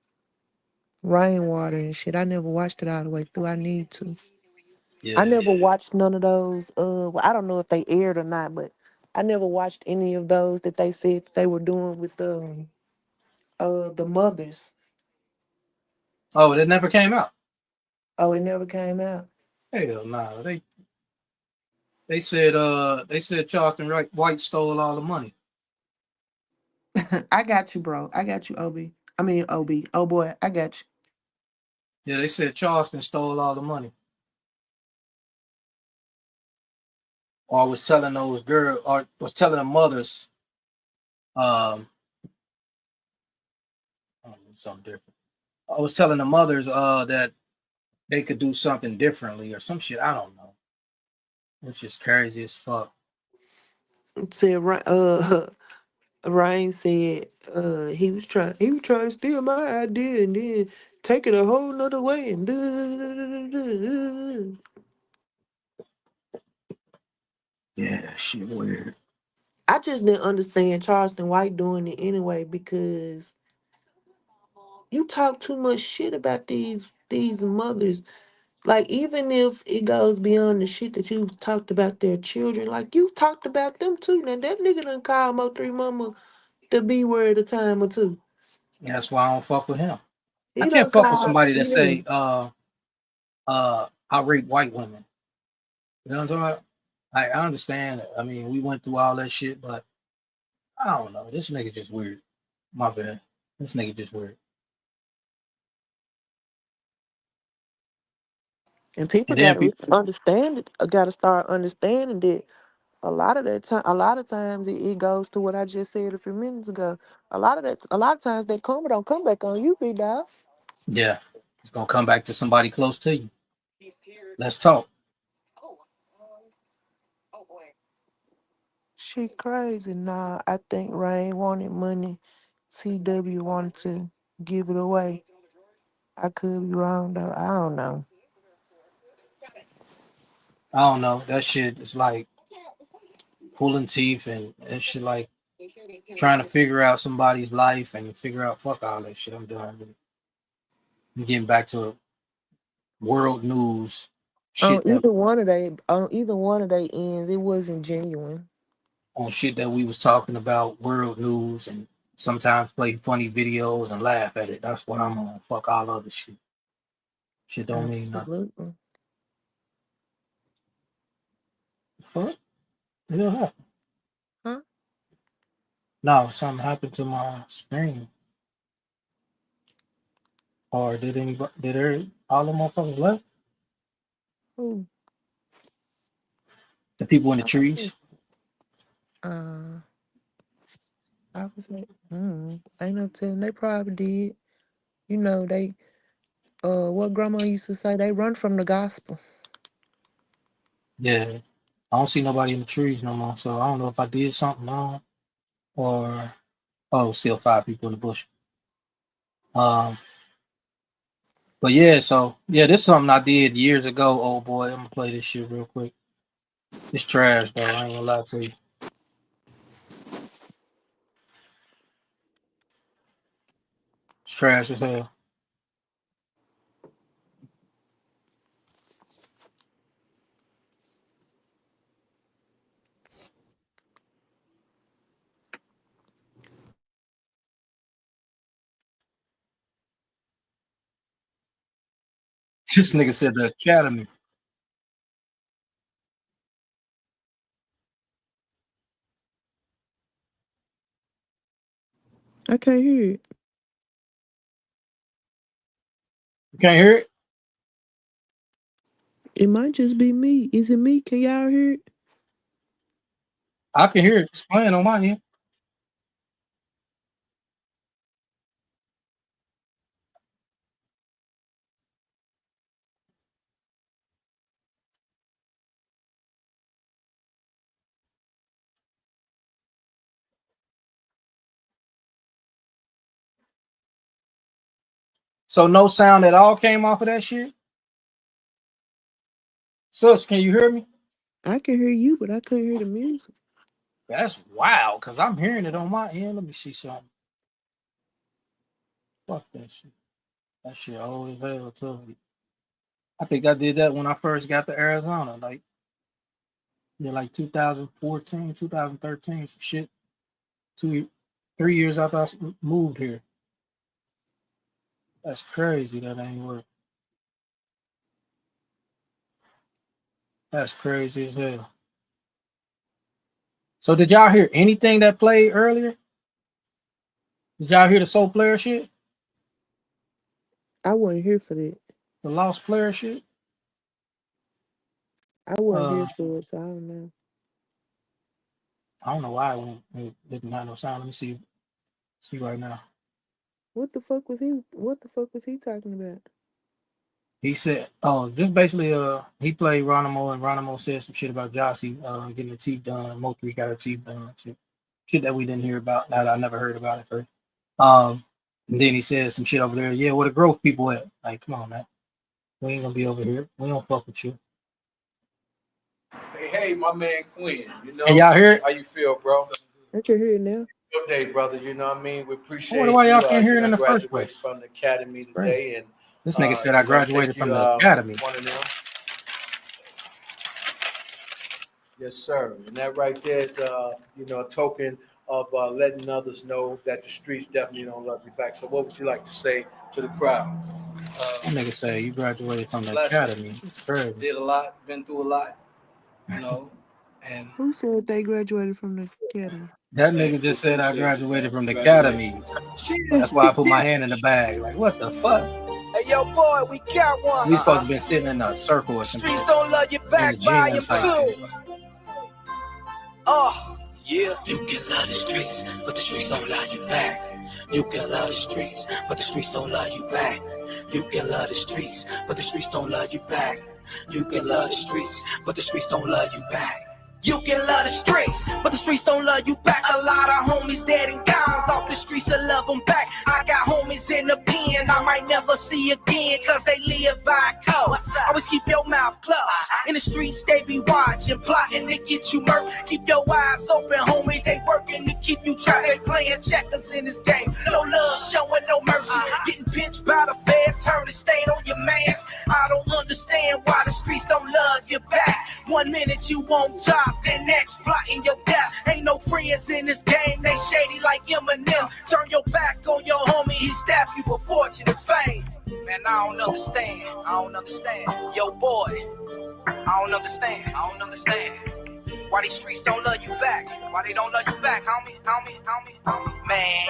Rainwater and shit. I never watched it all the way through. I need to. I Yeah. never watched none of those. Well, I don't know if they aired or not, but I never watched any of those that they said that they were doing with the mothers. Oh, it never came out. Oh, it never came out. Hell no. They said Charleston White stole all the money. I got you, bro. I got you, OB. I mean, OB. Oh boy, I got you. Yeah, they said Charleston stole all the money. Or I was telling those girls, or was telling the mothers, um, something different. I was telling the mothers that they could do something differently or some shit. I don't know. It's just crazy as fuck. Said Ryan said he was trying to steal my idea and then take it a whole nother way and Yeah, shit weird. I just didn't understand Charleston White doing it anyway because you talk too much shit about these mothers. Like even if it goes beyond the shit that you've talked about their children, like you talked about them too. Now that nigga done called Mo3 Mama the B word a time or two. That's why I don't fuck with him. I He can't done fuck with called somebody that yeah. say I rape white women. You know what I'm talking about? I understand. I mean, we went through all that shit, but I don't know. This nigga just weird. My bad. This nigga just weird. And people And then gotta people, understand it. Gotta start understanding that a lot of times it goes to what I just said a few minutes ago. A lot of times that karma don't come back on you, big dog. yeah, it's gonna come back to somebody close to you. Let's talk. She crazy. Nah, I think Rain wanted money. CW wanted to give it away. I could be wrong though. I don't know. I don't know. That shit is like pulling teeth and shit like trying to figure out somebody's life and figure out fuck all that shit. I'm done with it. I'm getting back to world news shit that On either one of they ends, it wasn't genuine. on shit that we was talking about, world news, and sometimes play funny videos and laugh at it. That's what I'm on. Fuck all other shit. Shit don't mean nothing. Absolutely. Fuck? What happened? Huh? No, something happened to my screen. Or did anybody? All the motherfuckers left? Who? The people in the I was trees. uh I was like, ain't no telling. They probably did. You know, they what grandma used to say, they run from the gospel. Yeah, I don't see nobody in the trees no more. So I don't know if I did something wrong or still five people in the bush. Um, but yeah, so yeah, this is something I did years ago. Old boy, I'm gonna play this shit real quick. It's trash though. I ain't gonna lie to you. It's trash as hell. This nigga said the Academy. I can't hear it. You can't hear it? It might just be me. Is it me? Can y'all hear it? I can hear it. It's playing on my end. So no sound at all came off of that shit? Sus, can you hear me? I can hear you, but I couldn't hear the music. That's wild, because I'm hearing it on my end. Let me see something. Fuck that shit. That shit old as hell, too. I think I did that when I first got to Arizona. Like 2014, 2013, some shit. 3 years after I moved here. That's crazy. That ain't work. That's crazy as hell. So did y'all hear anything that played earlier? Did y'all hear the Soul Player shit? I wasn't here for that. The Lost Player shit? I wasn't here for it, so I don't know. I don't know why it didn't have no sound. Let me see right now. What the fuck was he talking about? He said, just basically, he played Ronimo, and Ronimo said some shit about Jossie getting her teeth done. Mo3 got her teeth done. Shit that we didn't hear about, that I never heard about at first. And then he said some shit over there. Yeah, where the growth people at? Like, come on, man. We ain't gonna be over here. We don't fuck with you. Hey, my man Quinn. You know, and y'all hear it? How you feel, bro? I can hear it now. Good day, brother. You know what I mean? We appreciate I wonder why y'all can't hear it in the first graduated place. from the academy today, and this nigga said I graduated from the academy. One of them. Yes, sir. And that right there is, a token of letting others know that the streets definitely don't love you back. So, what would you like to say to the crowd? That nigga say you graduated from the academy. Did a lot, been through a lot, you know. And who said they graduated from the academy? That nigga just said I graduated from the academy. That's why I put my hand in the bag. Like, what the fuck? Hey, yo, boy, we got one. We supposed to be sitting in a circle or something. Streets don't love you back, volume 2. Yeah. You can love the streets, but the streets don't love you back. You can love the streets, but the streets don't love you back. You can love the streets, but the streets don't love you back. You can love the streets, but the streets don't love you back. You can love the streets, but the streets don't love you back. A lot of homies dead and gone, thought the streets would love them back. I got homies in the pen I might never see again, cause they live by code. Always keep your mouth closed. In the streets they be watching, plotting to get you murked. Keep your eyes open, homie, they working to keep you trapped. They playing checkers in this game, no love, showing no mercy. Getting pinched by the feds, turn the stain on your mask. I don't understand why the streets don't love you back. 1 minute you won't top, then next plotting your death. Ain't no friends in this game, they shady like Eminem. Turn your back on your homie, he stabbed you for fortune and fame. Man, I don't understand. Yo, boy, I don't understand. Why these streets don't love you back? Why they don't love you back, homie? Man,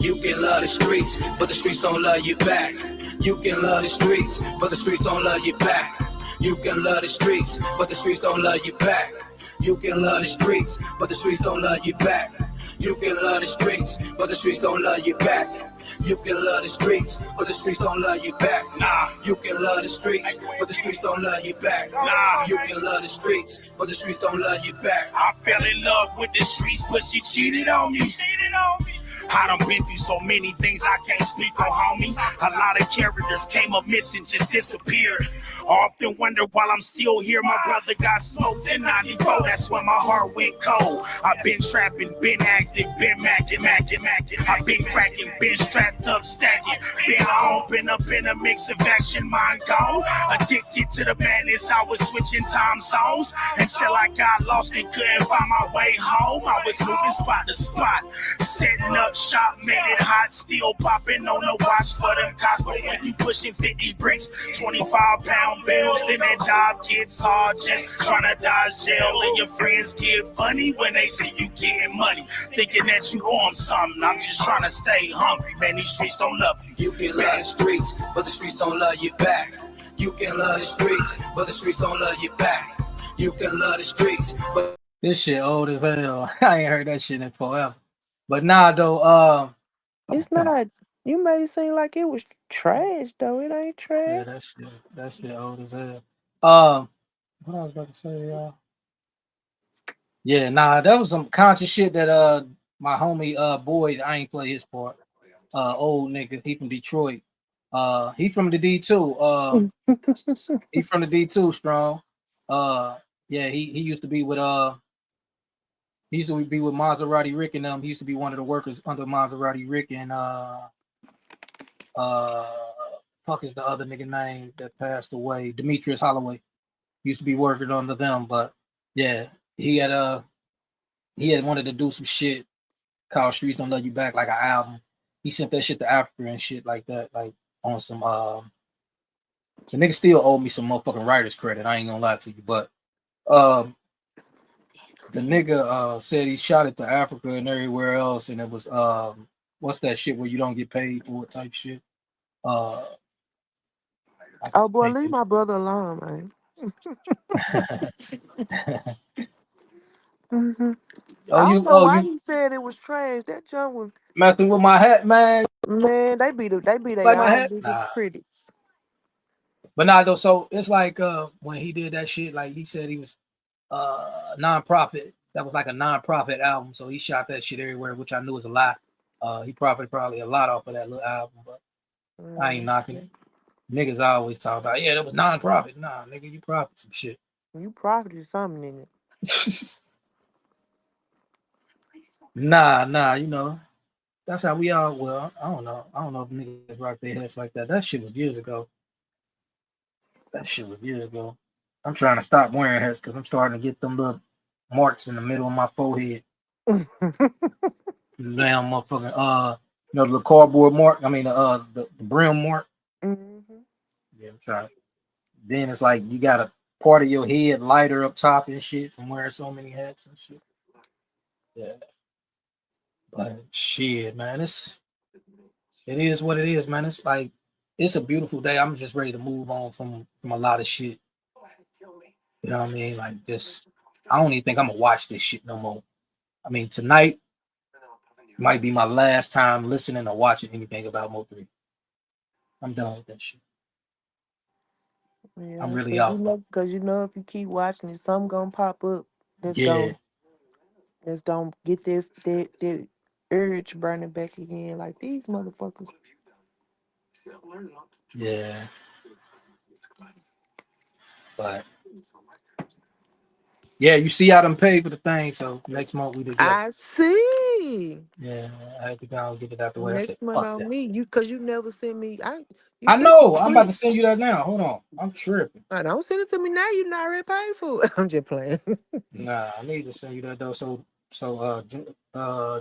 You can love the streets, but the streets don't love you back. You can love the streets, but the streets don't love you back. You can love the streets, but the streets don't love you back. You can love the streets, but the streets don't love you back. You can love the streets, but the streets don't love you back. You can love the streets, but the streets don't love you back. Nah. You can love the streets, but the streets don't love you back. Nah. You can love the streets, but the streets don't love you back. I fell in love with the streets, but she cheated on me. I done been through so many things I can't speak on, homie. A lot of characters came up missing, just disappeared. I often wonder while I'm still here, my brother got smoked in 94. That's when my heart went cold. I've been trapping, been active, been macking. I've been cracking, been strapped up, stacking. Been home, been up in a mix of action, mind gone. Addicted to the madness, I was switching time zones until I got lost and couldn't find my way home. I was moving spot to spot, setting up shop made it hot, still popping on the watch for them cops. But when you pushing 50 bricks, 25-pound bills, then that job gets hard just trying to dodge jail. And your friends get funny when they see you getting money, thinking that you on something. I'm just trying to stay hungry, man. These streets don't love you. You can love the streets, but the streets don't love you back. You can love the streets, but the streets don't love you back. You can love the streets, but This shit old as hell. I ain't heard that shit in forever. But nah, though, It's not. You made it seem like it was trash, though. It ain't yeah, trash. that shit old as hell. What I was about to say, y'all. Yeah, nah, that was some conscious shit that my homie Boyd, I ain't play his part. Old nigga, he from Detroit. He from the D2. He from the D2 strong. Yeah, he used to be with he used to be with Maserati Rick and them. He used to be one of the workers under Maserati Rick and fuck is the other nigga name that passed away? Demetrius Holloway. Used to be working under them, but yeah, he had wanted to do some shit called Streets Don't Love You Back, like an album. He sent that shit to Africa and shit like that, like on some the nigga still owe me some motherfucking writer's credit. I ain't gonna lie to you, but the nigga said he shot it to Africa and everywhere else, and it was what's that shit where you don't get paid for it type shit. Oh boy, leave my brother alone, man. I don't know why you said it was trash. That junk was messing with my hat, man. man. They be their Like my own hat? biggest Nah. critics. But nah, though. So it's like when he did that shit, like he said he was non-profit. That was like a non-profit album. So he shot that shit everywhere, which I knew was a lie. He profited probably a lot off of that little album, but I ain't knocking it. Niggas always talk about, yeah, that was non-profit. Nah, nigga, you profit some shit. You profited something in it. Nah, you know. That's how we all, well, I don't know. I don't know if niggas rock their heads like that. That shit was years ago. I'm trying to stop wearing hats because I'm starting to get them little marks in the middle of my forehead. Damn motherfucking the little cardboard mark. I mean the brim mark. Mm-hmm. Yeah, I'm trying. Then it's like you got a part of your head lighter up top and shit from wearing so many hats and shit. Yeah. But shit, man, it is what it is, man. It's like it's a beautiful day. I'm just ready to move on from a lot of shit. You know what I mean? Like this, I don't even think I'm gonna watch this shit no more. I mean, tonight might be my last time listening or watching anything about Mo3. I'm done with that shit. Yeah, I'm really off. Because you know if you keep watching it, something gonna pop up that's gonna get that urge burning back again. Like these motherfuckers. Yeah. But yeah, you see I done paid for the thing, so next month we together. I see. Yeah, I had to go and get it out the way. Next month on me, because you never send me. I know. I'm about to send you that now. Hold on. I'm tripping. I don't send it to me now. You not already paid for it. I'm just playing. Nah, I need to send you that though. So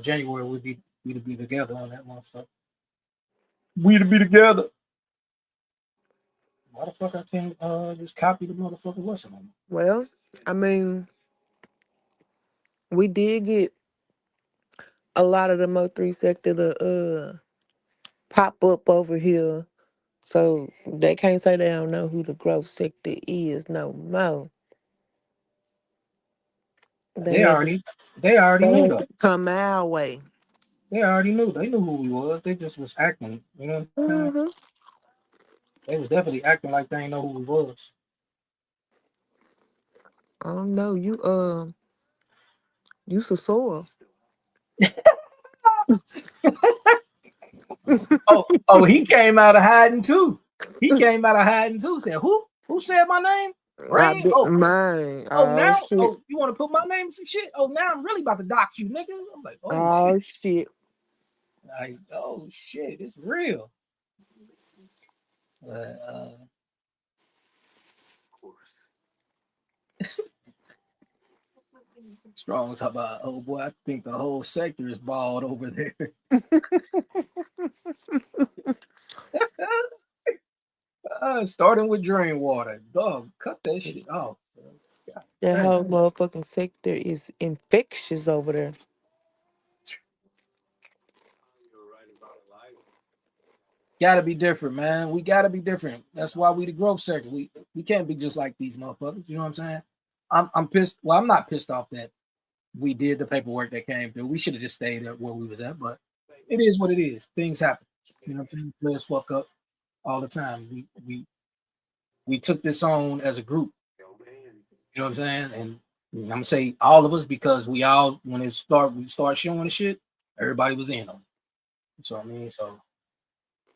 January we to be together on that motherfucker. We to be together. Why the fuck I can't just copy the motherfucker what's it on? Well, I mean, we did get a lot of the Mo3 sector to pop up over here. So they can't say they don't know who the growth sector is no more. They already knew though. Come our way. They already knew. They knew who we was. They just was acting. You know what I'm saying? They was definitely acting like they ain't know who we was. I don't know. You Sasora. oh, he came out of hiding too. Said, who said my name? Rain? Mine. Now? Shit. Oh, you want to put my name in some shit? Oh, now I'm really about to dox you, nigga. I'm like, shit. Like, oh shit, it's real. Strong was talking about, oh boy, I think the whole sector is bald over there. Starting with drain water. Dog, cut that shit off. God, That dang. whole motherfucking sector is infectious over there. Gotta be different, man. We gotta be different. That's why we the growth sector. We can't be just like these motherfuckers. You know what I'm saying? I'm pissed. Well, I'm not pissed off that we did the paperwork that came through. We should have just stayed at where we was at, but it is what it is. Things happen. You know what I'm saying? Players fuck up all the time. We took this on as a group. You know what I'm saying? And I'm gonna say all of us because we all when we start showing the shit, everybody was in on it. So I mean, so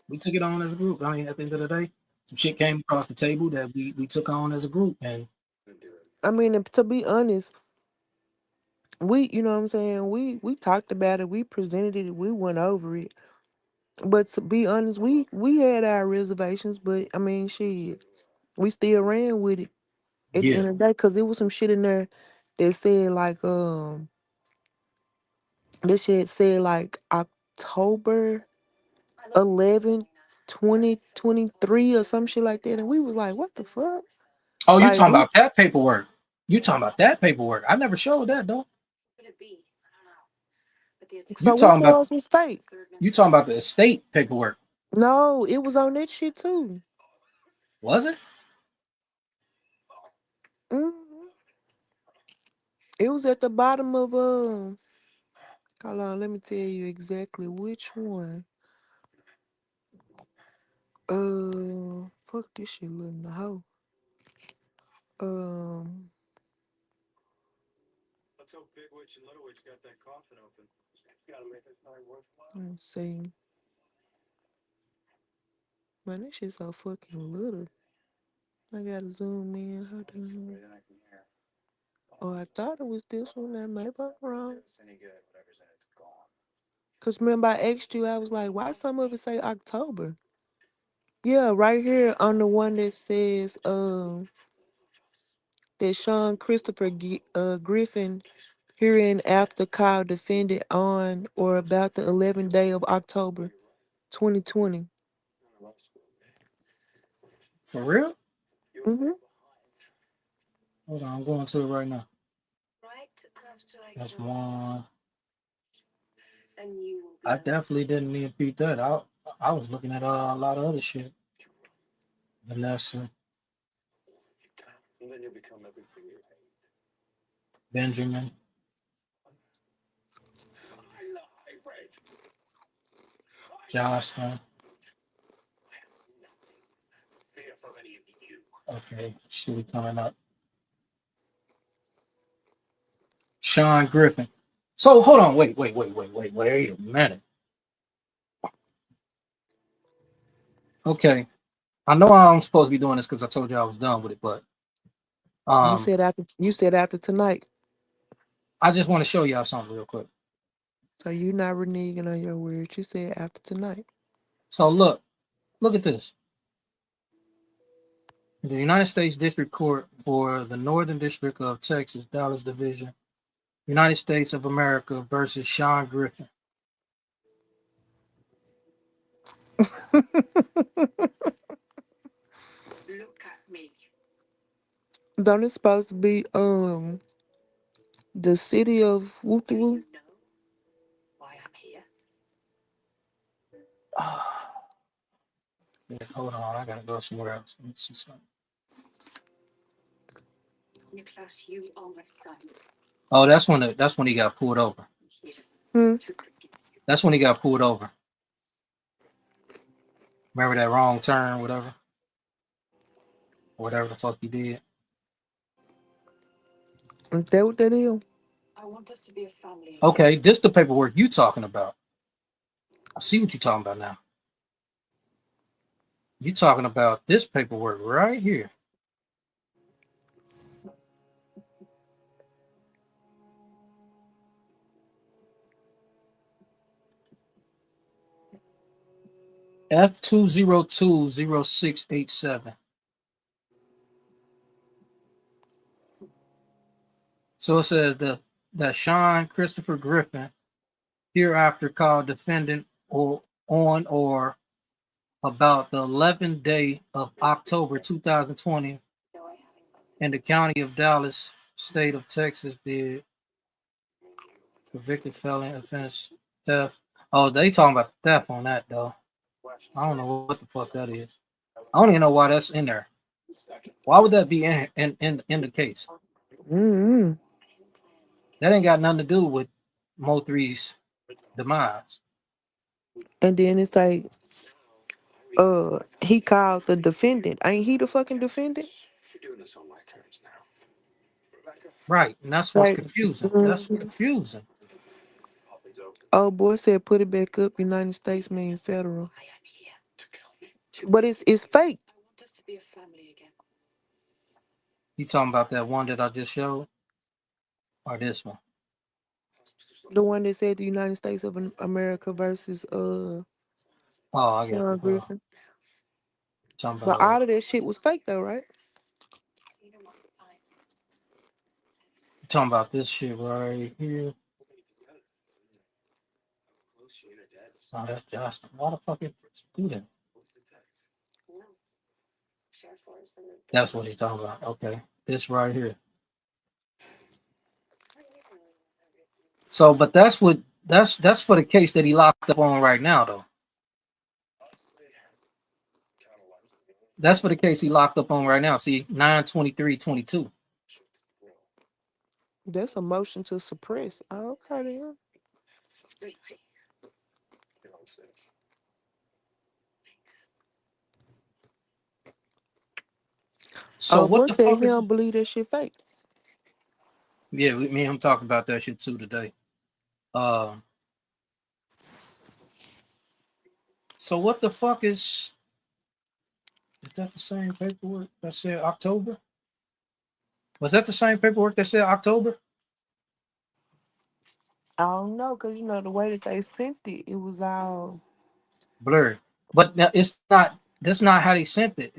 we took it on as a group. I mean, at the end of the day, some shit came across the table that we took on as a group, and I mean, and to be honest, you know what I'm saying? We talked about it, we presented it, we went over it. But to be honest, we had our reservations, but I mean, shit, we still ran with it at the yeah. end of the day because there was some shit in there that said like this shit said like October 11th, 2023 or some shit like that, and we was like, what the fuck? Oh, you Like talking we about that paperwork? You talking about that paperwork? I never showed that though. You so which talking about ones was fake? the estate paperwork? No, it was on that shit too. Was it? hmm It was at the bottom of hold on, let me tell you exactly which one. Fuck this shit, little hoe. Um, let's see. Man, this shit so fucking little. I gotta zoom in. Hold on. Oh, I thought it was this one. That maybe I'm wrong. Cause remember I asked you, I was like, why some of it say October? Yeah, right here on the one that says that Sean Christopher Griffin hereinafter called defendant on or about the 11th day of October 2020. For real? Mm-hmm. Hold on, I'm going to it right now. That's one. I definitely didn't mean to beat that out. I was looking at a lot of other shit. Vanessa, Benjamin. Jocelyn. Okay, should be coming up. Sean Griffin. So hold on, wait a minute. Okay, I know I'm supposed to be doing this because I told you I was done with it, but You said after tonight. I just want to show y'all something real quick. So you're not reneging on your words. You said after tonight. So look at this. The United States District Court for the Northern District of Texas, Dallas Division, United States of America versus Sean Griffin. Don't it supposed to be the city of Woothie? Yeah, hold on, I gotta go somewhere else. Let me see something. Oh, that's when he got pulled over. Hmm. That's when he got pulled over. Remember that wrong turn, whatever the fuck he did. Is that what that is? Okay, this the paperwork you talking about. I see what you're talking about now. You talking about this paperwork right here. F2020687. So it says the that Sean Christopher Griffin, hereafter called defendant, on or about the 11th day of October 2020 in the county of Dallas, state of Texas, did convicted felon offense theft. Oh, they talking about the theft on that though. I don't know what the fuck that is. I don't even know why that's in there. Why would that be in the case? Mm-hmm. That ain't got nothing to do with Mo3's demise. And then it's like, he called the defendant. Ain't he the fucking defendant? Right, and that's what's Like, confusing. That's mhm. confusing. Oh boy said put it back up. United States mean federal, but it's fake. You talking about that one that I just showed, or this one? The one that said the United States of America versus Oh, I got Sean you. Griffin. Talking But about all of that shit was fake though, right? this shit right here. Oh, that's Justin. Why the fuck it do that? That's what he talking about. Okay, this right here. So, but that's for the case that he locked up on right now, though. That's for the case he locked up on right now. See, 9/23/22. That's a motion to suppress. Oh, okay then. So Oh, what boy the said fuck he is? don't believe that shit fake. Yeah, me and him talking about that shit too today. So what the fuck is? Is that the same paperwork that said October? Was that the same paperwork that said October? I don't know, cause you know the way that they sent it, it was all Blurry. But now it's not. That's not how they sent it.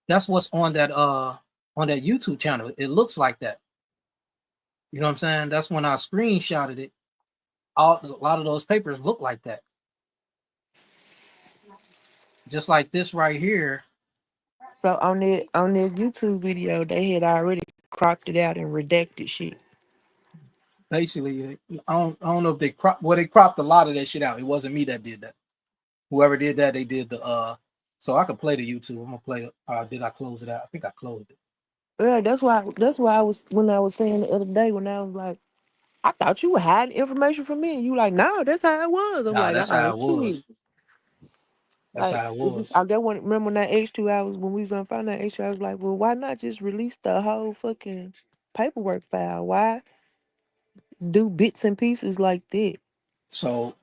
That's what's on that YouTube channel. It looks like that. You know what I'm saying? That's when I screenshotted it. A lot of those papers look like that. Just like this right here. so on this YouTube video they had already cropped it out and redacted shit. Basically, I don't know if they cropped a lot of that shit out. It wasn't me that did that. Whoever did that, they did the so I could play the YouTube. I'm gonna play it. Did I close it out? I think I closed it. Yeah, that's why I was when I was saying the other day when I was like, I thought you were hiding information from me, and you like, no, that's how it was. I'm Nah, like, that's all how right, it shit. was. That's Like, how it was. I get one. Remember when that H2 hours when we was on phone that H2 I was like, well, why not just release the whole fucking paperwork file? Why do bits and pieces like that? So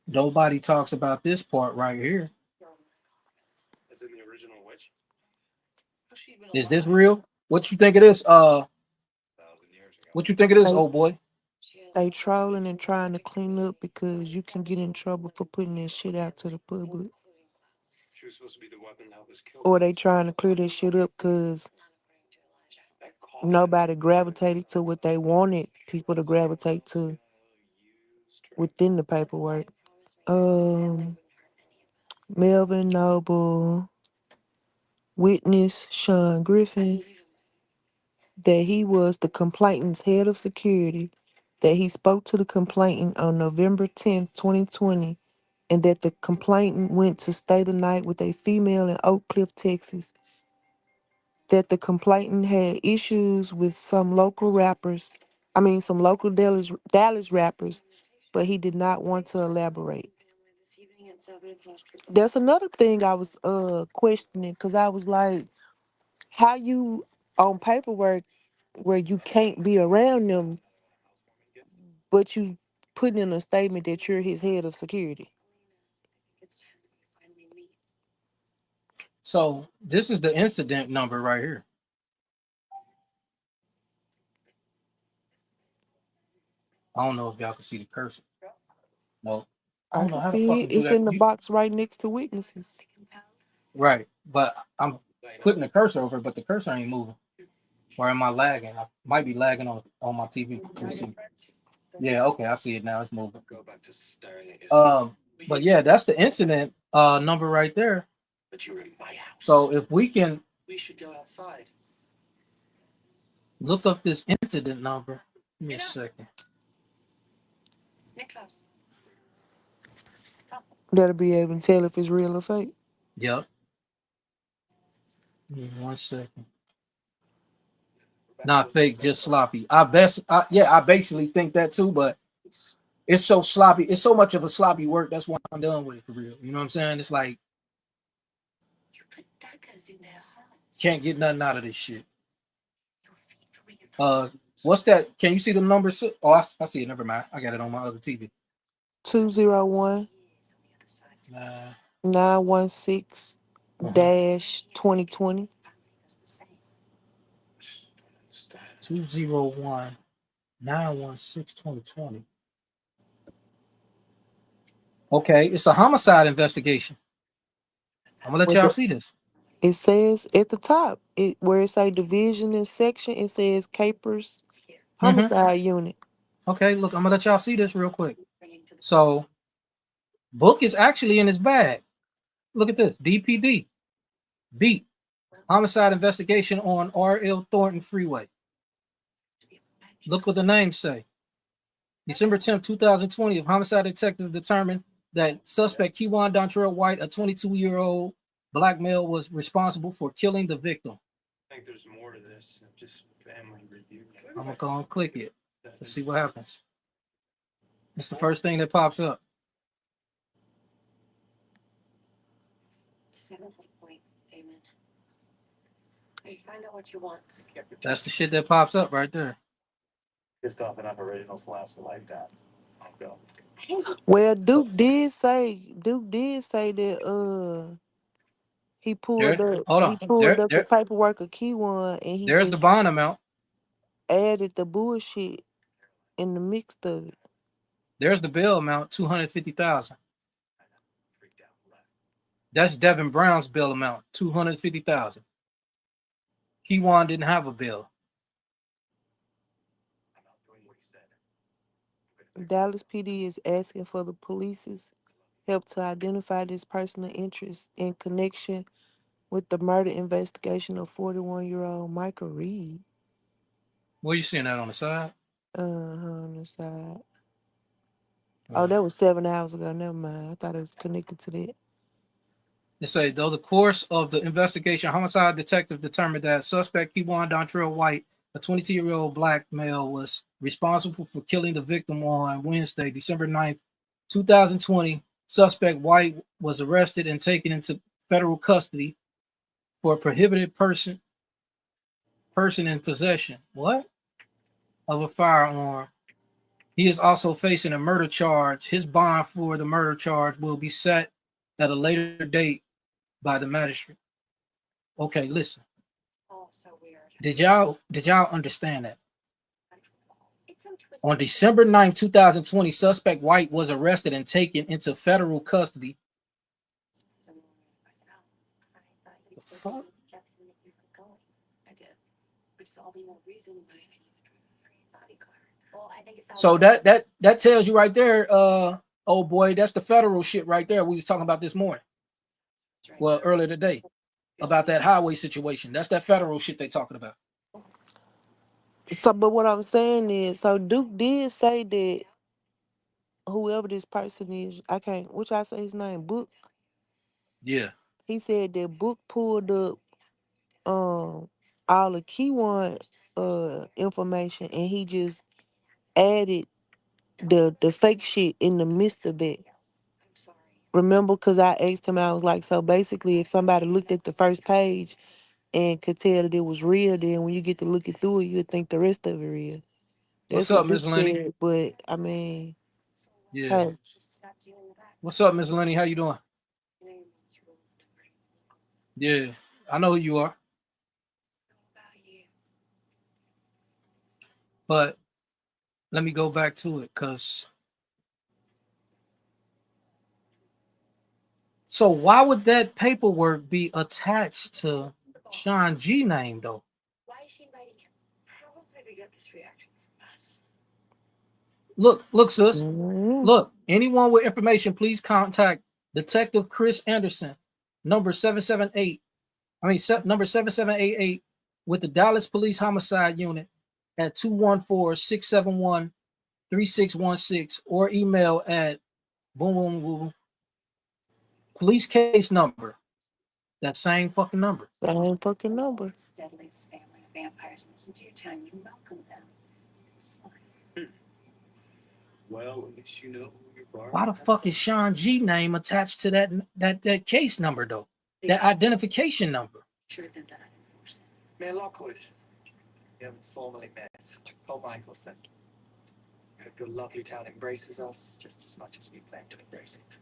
nobody talks about this part right here. Is this real? What you think it is? What you think it is, They old boy? they trolling and trying to clean up because you can get in trouble for putting that shit out to the public. Or they trying to clear that shit up because nobody gravitated to what they wanted people to gravitate to within the paperwork. Melvin Noble, witness Sean Griffin, that he was the complainant's head of security, that he spoke to the complainant on November 10th, 2020, and that the complainant went to stay the night with a female in Oak Cliff, Texas, that the complainant had issues with some local Dallas rappers, but he did not want to elaborate. That's another thing I was questioning because I was like, how you on paperwork where you can't be around them, but you put in a statement that you're his head of security. So this is the incident number right here. I don't know if y'all can see the cursor. No, I I don't know can how the see fuck it. you do It's that. in the box right next to witnesses. Right, but I'm putting the cursor over, but the cursor ain't moving. Or am I lagging? I might be lagging on my TV. Let me see. Yeah, okay, I see it now. It's moving. But yeah, that's the incident number right there. So if we can look up this incident number, give me a second. That'll be able to tell if it's real or fake. Yep. Give me 1 second. Not fake, just sloppy. I basically think that too, but it's so sloppy. It's so much of a sloppy work. That's why I'm done with it for real. You know what I'm saying? It's like can't get nothing out of this shit. What's that? Can you see the numbers? Oh, I see it. Never mind. I got it on my other TV. 201 916 2020. 201 916 2020. Okay, it's a homicide investigation. I'm gonna let y'all see this. It says at the top, where it say division and section, it says Capers Homicide Unit. Okay, look, I'm gonna let y'all see this real quick. So, book is actually in his bag. Look at this, DPD, beat, homicide investigation on R.L. Thornton Freeway. Look what the names say. December 10th, 2020, a homicide detective determined that suspect Kewan Dontrell White, a 22-year-old black male, was responsible for killing the victim. I think there's more to this than just family review. I'm gonna go and click it. Let's see what happens. It's the first thing that pops up. 7th point, Damon. Hey, find out what you want. That's the shit that pops up right there. Pissed off enough originals last a lifetime. I'll go. Well, Duke did say that he pulled There, up hold on. the paperwork of Kewan and he There's the just bond amount. added the bullshit in the mix of it. There's the bill amount, $250,000. That's Devin Brown's bill amount, $250,000. Kewan didn't have a bill. Dallas PD is asking for the police's help to identify this personal interest in connection with the murder investigation of 41-year-old Michael Reed. Where you seeing that on the side? On the side. Oh, that was 7 hours ago. Never mind. I thought it was connected to that. They say, though the course of the investigation, homicide detective determined that suspect Kewan Dontrell White, a 22-year-old black male, was responsible for killing the victim on Wednesday, December 9th, 2020. Suspect White was arrested and taken into federal custody for a prohibited person in possession. What? Of a firearm. He is also facing a murder charge. His bond for the murder charge will be set at a later date by the magistrate. Okay, listen. Oh, so weird. Did y'all understand that? On December 9th, 2020, suspect White was arrested and taken into federal custody. The fuck? I did. Which is all the more reason why I need to drive a free bodyguard. Well, I think it's So that tells you right there, oh boy, that's the federal shit right there. We was talking about this morning. Well, earlier today, about that highway situation. That's that federal shit they talking about. So, but what I'm saying is, so Duke did say that whoever this person is, which I say his name, Book. Yeah. He said that Book pulled up all the Kewan information and he just added the fake shit in the midst of that. Remember, because I asked him, I was like, so basically, if somebody looked at the first page and could tell that it was real, then when you get to looking through it, you'd think the rest of it real. What's That's what up, Miss Duke Lenny? said, but I mean, Yeah. hey, What's up, Miss Lenny? How you doing? Yeah, I know who you are. But let me go back to it, because so why would that paperwork be attached to Sean G name though? Why is she inviting him? got this reaction from us. Look, sis. Mhm. Look, anyone with information, please contact Detective Chris Anderson, number 7788 with the Dallas Police Homicide Unit at 214-671-3616 or email at boom boom boom police case number. That same fucking number. Same fucking number. Deadliest family of vampires moves into your town. You welcome them. It's fine. Well, at least you know who you're borrowing. Why the fuck is Sean G name attached to that case number though? That identification number. Sure them that I enforce it. Mayor Lockwood, we haven't formally met. Paul Michelson. I hope your lovely town embraces us just as much as we plan to embrace it.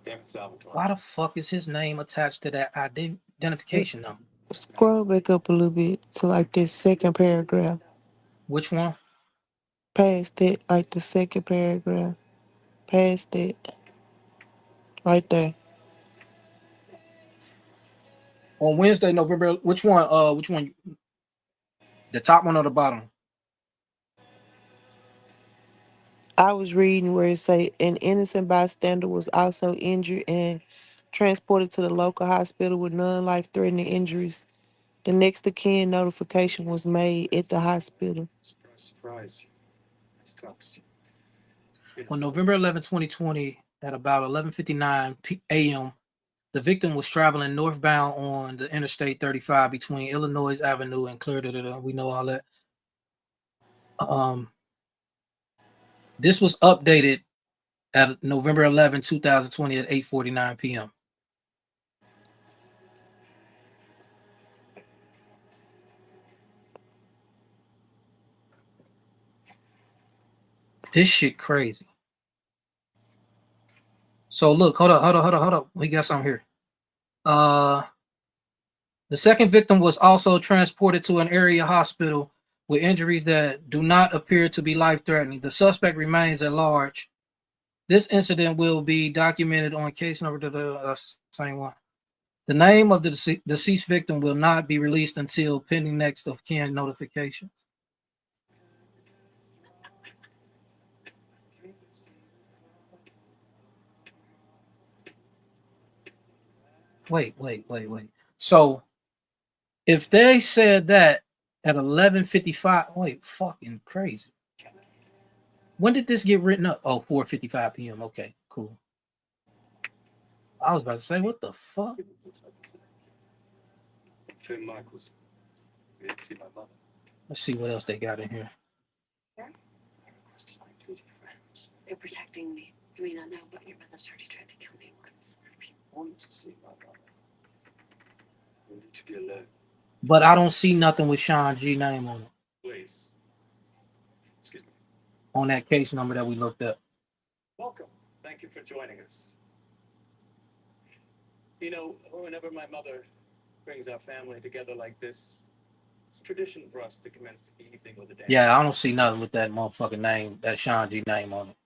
Damn it, Salvatore. Why the fuck is his name attached to that identification number? Scroll back up a little bit to like this second paragraph. Which one? Past it, like the second paragraph. Past it. Right there. On Wednesday, November. Which one? Which one? The top one or the bottom? I was reading where it say an innocent bystander was also injured and transported to the local hospital with non-life-threatening injuries. The next of kin notification was made at the hospital. Surprise, surprise. Nice talks. On November 11, 2020, at about 11:59 a.m., the victim was traveling northbound on the Interstate 35 between Illinois Avenue and Clear. We know all that. This was updated at November 11, 2020 at 8:49 p.m. This shit crazy. So look, hold up. We got something here. The second victim was also transported to an area hospital with injuries that do not appear to be life-threatening. The suspect remains at large. This incident will be documented on case number same one. The name of the deceased victim will not be released until pending next of kin notifications. Wait. So if they said that at 11:55, wait, fucking crazy. When did this get written up? Oh, 4:55 p.m. Okay, cool. I was about to say, what the fuck? Finn Michaels. We didn't see my mother. Let's see what else they got in here. I requested my duty friends. They're protecting me. You may not know, but your mother's already tried to kill me once. If you want to see my mother, you need to be alert. But I don't see nothing with Sean G name on it, Please. Excuse me. on that case number that we looked up. Welcome. Thank you for joining us. You know, whenever my mother brings our family together like this, it's tradition for us to commence the evening with a dance. Yeah, I don't see nothing with that motherfucking name, that Sean G name on it.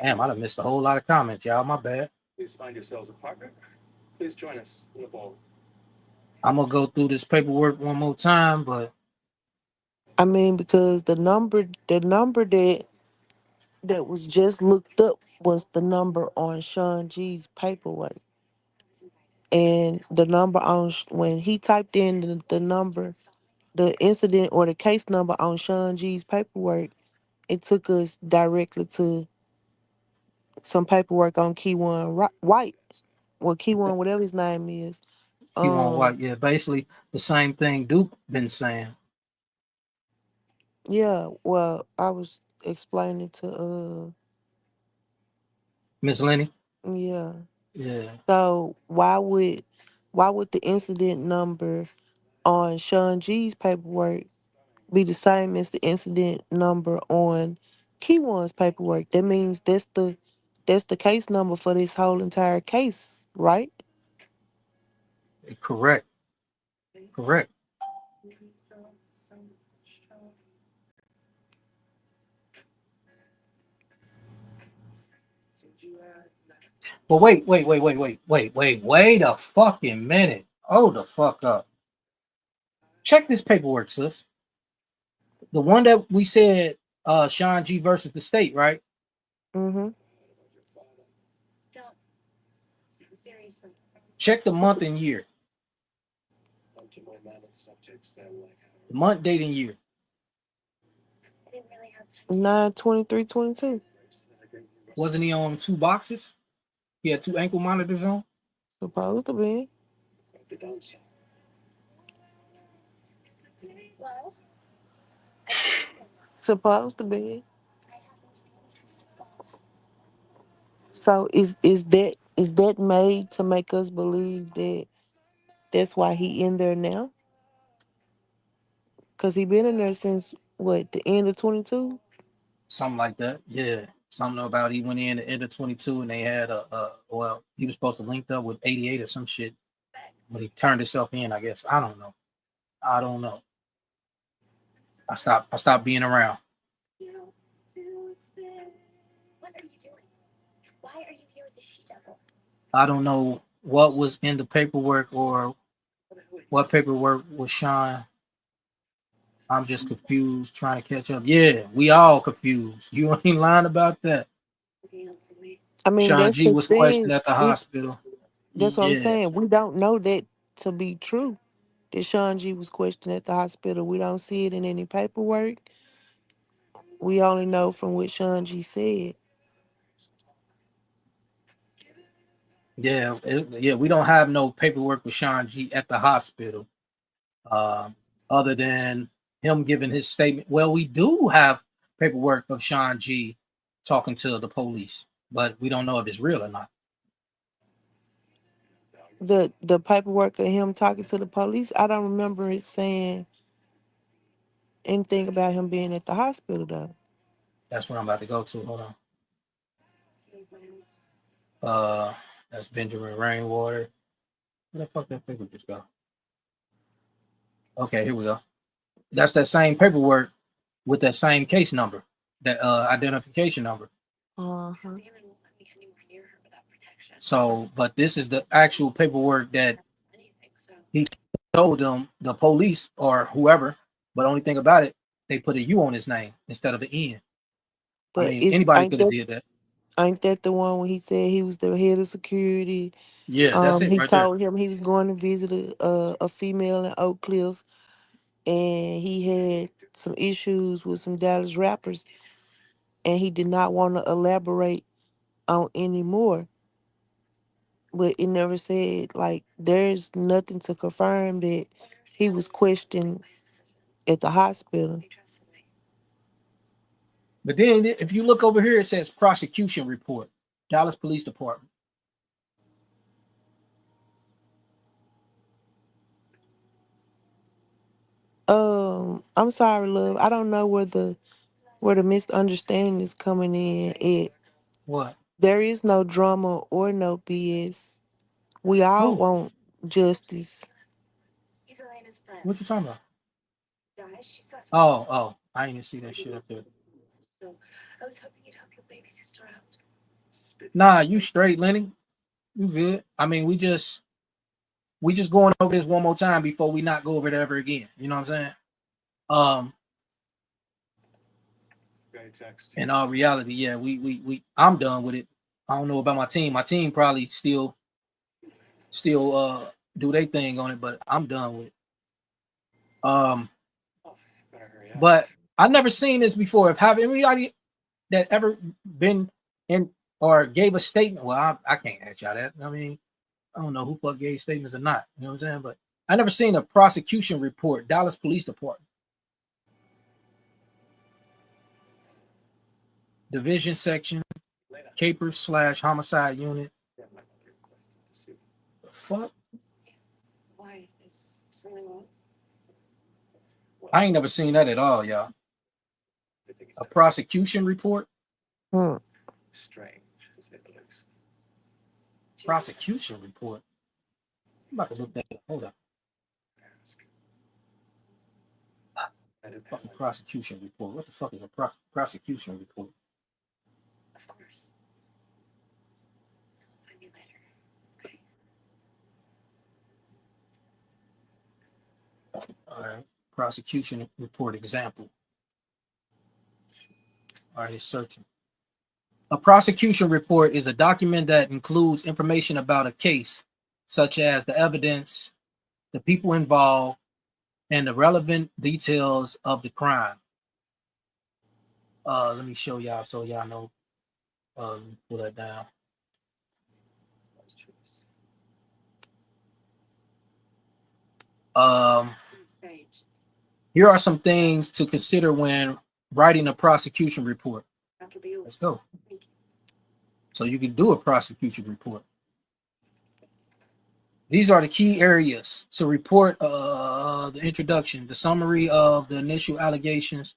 Damn, I done missed a whole lot of comments, y'all. My bad. Please find yourselves a partner. Please join us in the ball. I'm gonna go through this paperwork one more time, but I mean, because the number that was just looked up was the number on Sean G's paperwork. And the number on when he typed in the number, the incident or the case number on Sean G's paperwork, it took us directly to some paperwork on Keyone White. Well, Keyone, whatever his name is. Keyone White, yeah, basically the same thing Duke been saying. Yeah, well, I was explaining to Miss Lenny. yeah. Yeah. So why would the incident number on Sean G's paperwork be the same as the incident number on Keywone's paperwork? That means that's the case number for this whole entire case, right? Correct. But wait a fucking minute. Hold the fuck up. Check this paperwork, sis. the one that we said, Sean G versus the state, right? Mm-hmm. Don't. Seriously. Check the month and year. The month, date, and year. I didn't really have time. 9/23/22. Wasn't he on 2 boxes? He had 2 ankle monitors on. Supposed to be. Well, Supposed to be. I happened to be in Houston Falls. So is that made to make us believe that that's why he in there now? Cause he been in there since what, the end of 22? Something like that. Yeah. Something about he went in the end of 22 and they had well, he was supposed to link up with 88 or some shit. But he turned himself in, I guess. I don't know. I stopped being around. What are you doing? Why are you here with the she-devil? I don't know what was in the paperwork or what paperwork was Sean. I'm just confused, trying to catch up. Yeah, we all confused. You ain't lying about that. I mean, Sean that's G the was questioned thing. at the hospital. That's what I'm Yeah, saying. We don't know that to be true. That Sean G was questioned at the hospital. We don't see it in any paperwork. We only know from what Sean G said. yeah. We don't have no paperwork with Sean G at the hospital, other than him giving his statement. Well, we do have paperwork of Sean G talking to the police, but we don't know if it's real or not. The paperwork of him talking to the police, I don't remember it saying anything about him being at the hospital though. That's what I'm about to go to. Hold on. That's Benjamin Rainwater. Where the fuck that paper just go? Okay, here we go. That's that same paperwork with that same case number, that identification number. Uh-huh. So, but this is the actual paperwork that he told them, the police or whoever. But only thing about it, they put a U on his name instead of an N. I But mean, anybody could have did that. ain't that the one when he said he was the head of security? Yeah, that's it He right there. told him he was going to visit a female in Oak Cliff, and he had some issues with some Dallas rappers, and he did not want to elaborate on any more. But it never said, like, there's nothing to confirm that he was questioned at the hospital. But then if you look over here, it says prosecution report, Dallas Police Department. I'm sorry, love. I don't know where the misunderstanding is coming in. What? There is no drama or no BS. We all Who? want justice. He's Elena's friend. What you talking about? Guys, she saw. Oh, I didn't see that shit up there. So I was hoping you'd help your baby sister out. Nah, you straight, Lenny. You good. I mean, we just going over this one more time before we not go over it ever again. You know what I'm saying? In all reality, yeah, we I'm done with it. I don't know about my team. My team probably still do their thing on it, but I'm done with it. But I've never seen this before. If have anybody that ever been in or gave a statement, well, I can't ask y'all that. I mean, I don't know who fuck gave statements or not. You know what I'm saying? But I never seen a prosecution report, Dallas Police Department. Division section, capers / homicide unit. The fuck? Why is something wrong? I ain't never seen that at all, y'all. A prosecution report? Strange, to say the least. Prosecution report? I'm about to look that up. Hold up. Fucking prosecution report. What the fuck is a prosecution report? Of course. I'll find you later. Okay. All right. Prosecution report example. All right, it's searching. A prosecution report is a document that includes information about a case, such as the evidence, the people involved, and the relevant details of the crime. Let me show y'all so y'all know. Pull that down. Here are some things to consider when writing a prosecution report. Let's go. So you can do a prosecution report. These are the key areas to report: the introduction, the summary of the initial allegations,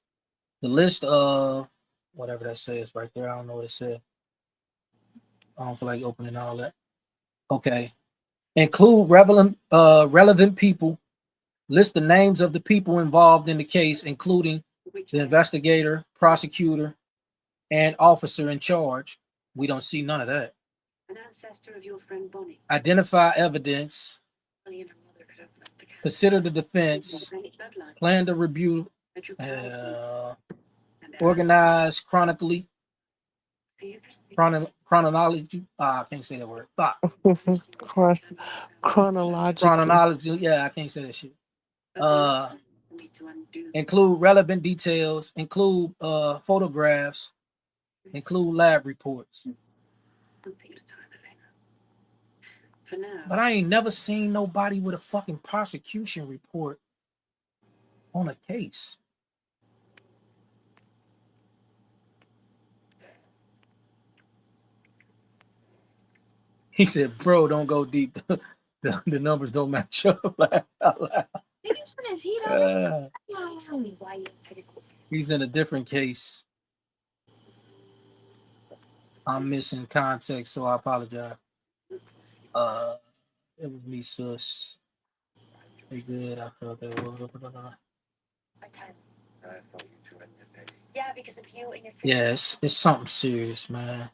the list of whatever that says right there. I don't know what it said. I don't feel like opening all that. Okay. Include relevant people. List the names of the people involved in the case, including the investigator, prosecutor, and officer in charge. We don't see none of that. An ancestor of your friend Bonnie. Identify evidence. Bonnie and her mother could open up the case. Consider the defense. Plan to review. Organize chronology. Chronology. I can't say that word. Chronologically. Chronology. Yeah, I can't say that shit. Include relevant details. Include photographs. Include lab reports. But I ain't never seen nobody with a fucking prosecution report on a case. He said, bro, don't go deep. The numbers don't match up. He's in a different case. I'm missing context, so I apologize. It was me, sus. They good. I felt that was. Yeah, because of you and your friends. Yeah, it's something serious, man.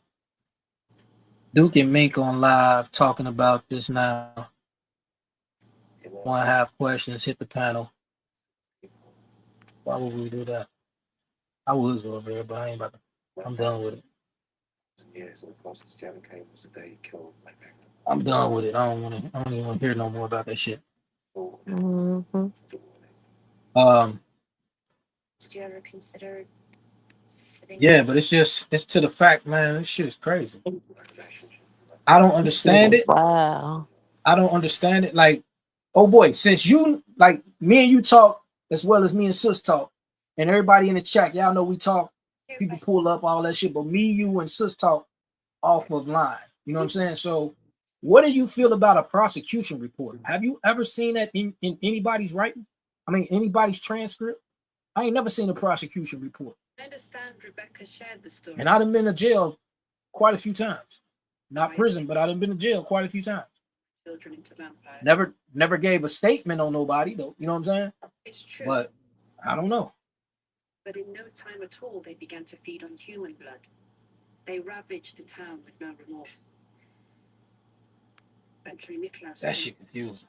Duke and Mink on live talking about this now. 1.5 questions, hit the panel. Why would we do that? I was over there, but I ain't about to. I'm done with it. I'm done with it. I don't even want to hear no more about that shit. Mm-hmm. Did you ever consider sitting? Yeah, but it's to the fact, man, this shit is crazy. I don't understand it. Wow. I don't understand it. Like, oh boy, since you, like, me and you talk as well as me and Sis talk, and everybody in the chat, y'all know we talk, people pull up all that shit, but me, you, and Sis talk off of line. You know what I'm saying? So what do you feel about a prosecution report? Have you ever seen that in anybody's writing? I mean, anybody's transcript? I ain't never seen a prosecution report. I understand Rebecca shared the story. And I've been to jail quite a few times. Not prison, but I've been to jail quite a few times. Children into vampires. Never gave a statement on nobody, though. You know what I'm saying? It's true. But I don't know. But in no time at all, they began to feed on human blood. They ravaged the town with no remorse. Eventually, Nicholas. That shit confusing.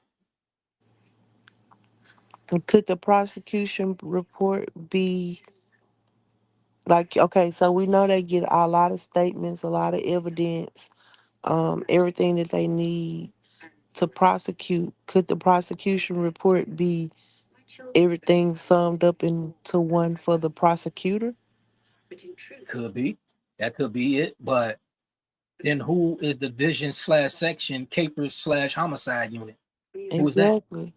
Could the prosecution report be like, okay, so we know they get a lot of statements, a lot of evidence, everything that they need to prosecute. Could the prosecution report be everything summed up into one for the prosecutor? Could be. That could be it. But then who is the division/section capers/homicide unit? Who is that? Exactly.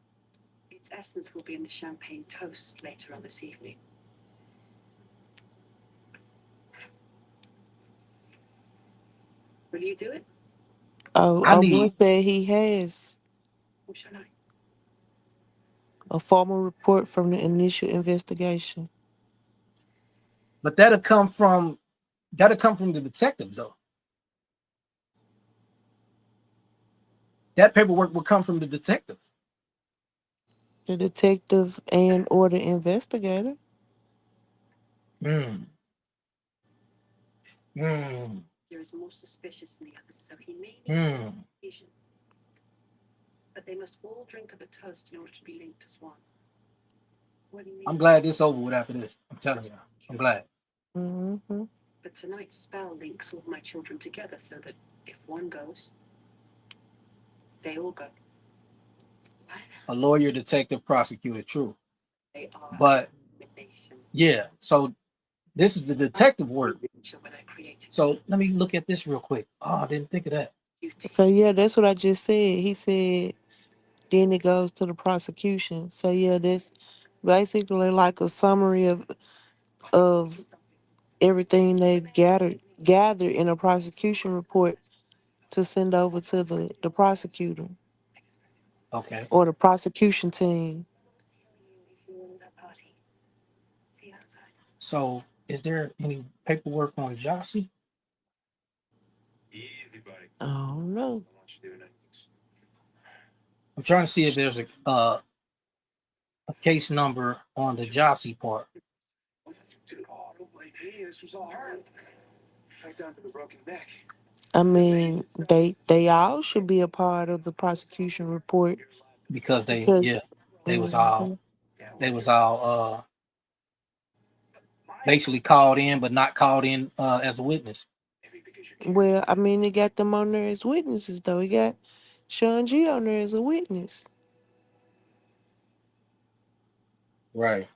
Its essence will be in the champagne toast later on this evening. Will you do it? Oh, I will say he has Or shall I? a formal report from the initial investigation. But that'll come from the detective, though. That paperwork will come from the detective. The detective and or the investigator. There is more suspicious than the others, so he may be patient. But they must all drink of the toast in order to be linked as one. What do you mean? I'm glad this over with after this. I'm telling you. I'm glad. Mm-hmm. But tonight's spell links all my children together so that if one goes, they all go. What? A lawyer, detective, prosecutor, true. They are But a nation. yeah, so this is the detective work. When I created So let me look at this real quick. Oh, I didn't think of that. beauty. So yeah, that's what I just said. He said then it goes to the prosecution. So yeah, that's basically like a summary of everything they've gathered in a prosecution report to send over to the prosecutor Okay. or the prosecution team. If you were at that party. See you outside. So is there any paperwork on Jossie? I don't know. I'm trying to see if there's a case number on the Jossie part. Oh, don't blame me. This was all her. Back down to the broken neck. I mean, they all should be a part of the prosecution report Because they because yeah, they was all Mhm. they was all basically called in but not called in as a witness. Well, I mean, they got them on there as witnesses though. We got Sean G on there as a witness. Right.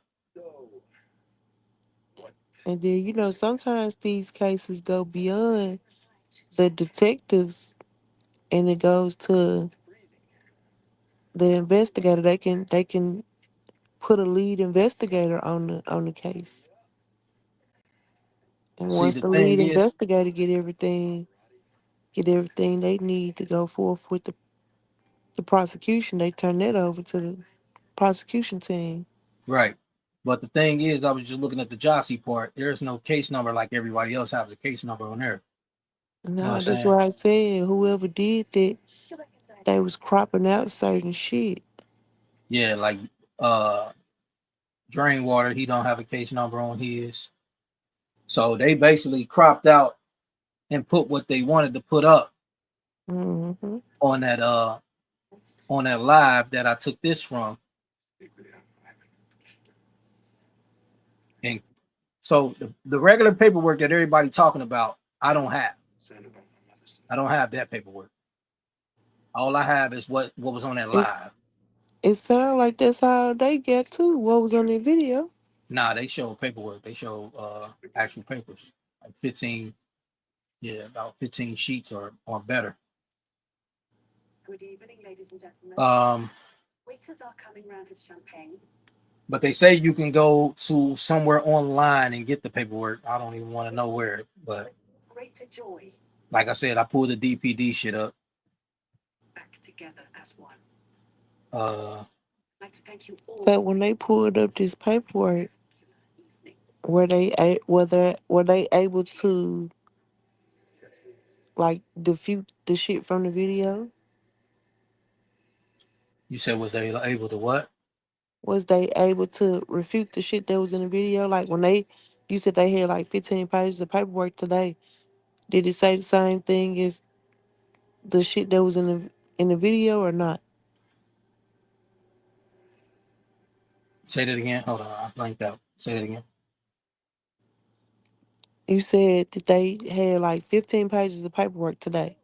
And then, sometimes these cases go beyond the detectives and it goes to the investigator. They can put a lead investigator on the case. And See once the the lead thing is, investigator get everything they need to go forth with the prosecution, they turn that over to the prosecution team. right. But the thing is, I was just looking at the Jossie part. There's no case number like everybody else has a case number on there. You know what I'm No, that's saying? why I said whoever did that, they was cropping out certain shit. Yeah, like Drain Water, he don't have a case number on his. So they basically cropped out and put what they wanted to put up Mm-hmm. on that live that I took this from. And so the regular paperwork that everybody talking about, I don't have. I don't have that paperwork. All I have is what was on that live. It sounds like that's how they get too. What was on the video? Nah, they show paperwork. They show actual papers, like 15, about 15 sheets or better. Good evening, ladies and gentlemen. Waiters are coming round with champagne. But they say you can go to somewhere online and get the paperwork. I don't even want to know where, but Greater joy. like I said, I pulled the DPD shit up. Back together as one. Uh, I'd like to thank you all. But when they pulled up this paperwork, Evening. were they able to like defute the shit from the video? you said was they able to what? Was they able to refute the shit that was in the video? Like you said they had like 15 pages of paperwork today. Did it say the same thing as the shit that was in the video or not? Say that again. Hold on, I blanked out. Say that again. You said that they had like 15 pages of paperwork today.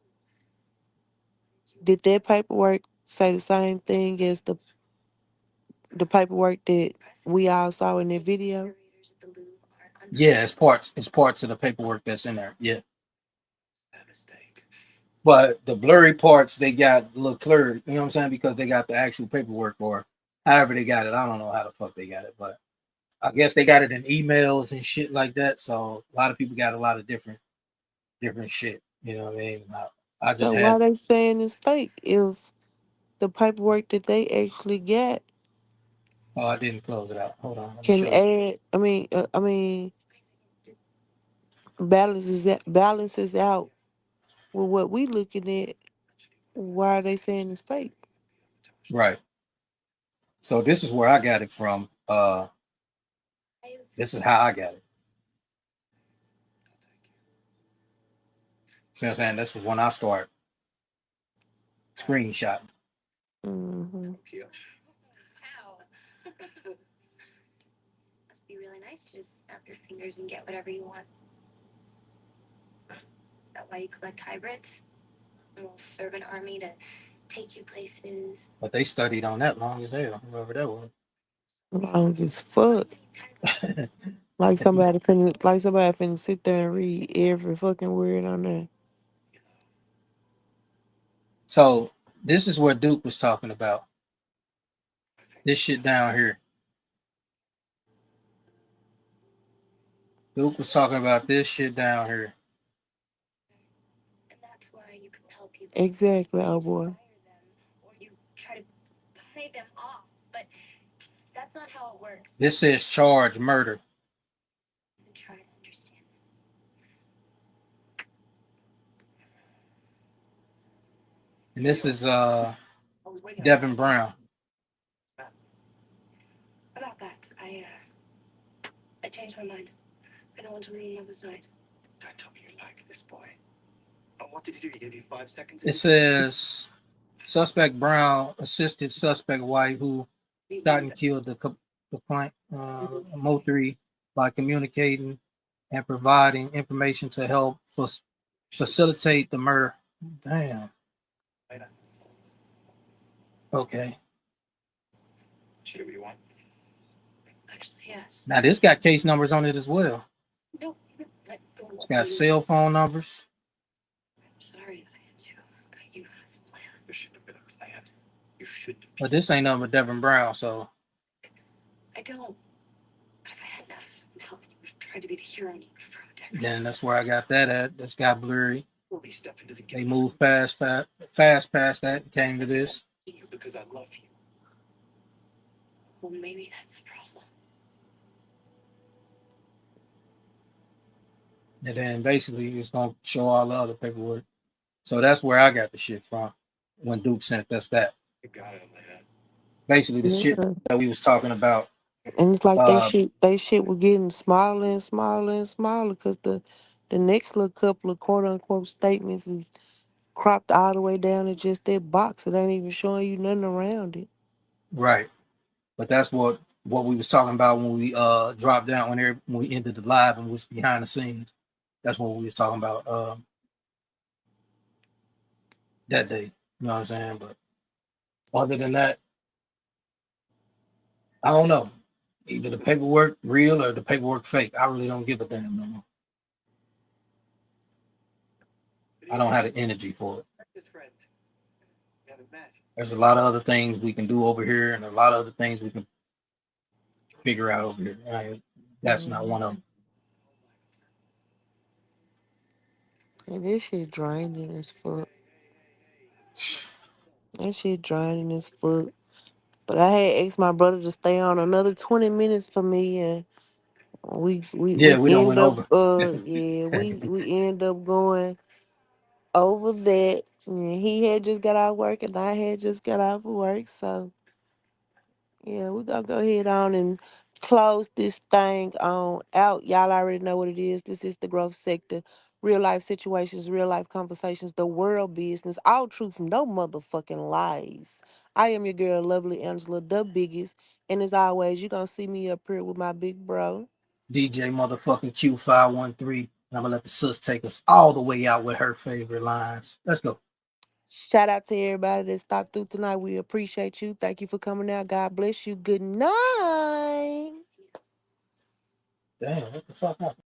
Did that paperwork say the same thing as the paperwork that we all saw in that video? Yeah, it's parts of the paperwork that's in there. Yeah. But the blurry parts they got a little clearer, you know what I'm saying? Because they got the actual paperwork or however they got it. I don't know how the fuck they got it, but I guess they got it in emails and shit like that. So a lot of people got a lot of different shit. You know what I mean? I just So why had they saying it's fake if the paperwork that they actually got I didn't close it out. Hold on, let me can show you. add? I mean, balances out with what we looking at. Why are they saying it's fake? Right. So this is where I got it from. This is how I got it. See what I'm saying? This was when I start screenshot. Mm-hmm. Must be really nice to just snap your fingers and get whatever you want. Is that why you collect hybrids? And will serve an army to take you places. But they studied on that long as hell, whoever that was. Long as fuck. Like somebody finna sit there and read every fucking word on there. So this is what Duke was talking about. This shit down here. Duke was talking about this shit down here. And that's why you compel people. Exactly, oh boy. Inspire them, or you try to pay them off, but that's not how it works. This says charge murder. And try to understand. And this is Devin Brown. About that, I changed my mind. I don't want to ruin Mother's night. Don't tell me you like this boy. And what did he do? He gave you 5 seconds? It says suspect Brown assisted suspect White who shot and killed the complaint Mo3 by communicating and providing information to help facilitate the murder. Damn. Later. Okay. Shoot what you want. Actually, yes. Now this got case numbers on it as well. No, let go. It's got cell phone numbers. I'm sorry that I had to cut you out of the plan. There shouldn't have been a plan. You shouldn't. But this ain't nothing but Devin Brown, so I don't. But if I hadn't asked for help, you would have tried to be the hero and you would have protected then that's where I got that at. That's got blurry. Holy Stefan doesn't They moved fast past that and came to this. you because I love you. Well, maybe that's the problem. And then basically it's gonna show all the other paperwork. So that's where I got the shit from when Duke sent us that. You got it, Elena. Basically the shit Yeah. that we was talking about. And it's like they shit was getting smaller and smaller and smaller because the next little couple of quote unquote statements is cropped all the way down to just that box. It ain't even showing you nothing around it. Right. But that's what we was talking about when we dropped down when we ended the live and was behind the scenes. That's what we was talking about that day. You know what I'm saying? But other than that, I don't know. Either the paperwork real or the paperwork fake. I really don't give a damn no more. I don't have the energy for it. His friend. We haven't met. There's a lot of other things we can do over here and a lot of other things we can figure out over here. That's not one of them. And this shit draining as fuck. That shit draining as fuck. But I had asked my brother to stay on another 20 minutes for me, and we done end went up over. we end up going over that. And he had just got out of work and I had just got out of work. So yeah, we're gonna go ahead on and close this thing on out. Y'all already know what it is. This is the growth sector. Real life situations, real life conversations, the world business, all truth, no motherfucking lies. I am your girl, Lovely Angela, the biggest. And as always, you're gonna see me up here with my big bro. DJ motherfucking Q513. And I'm gonna let the sis take us all the way out with her favorite lines. Let's go. Shout out to everybody that stopped through tonight. We appreciate you. Thank you for coming out. God bless you. Good night. Damn, what the fuck happened?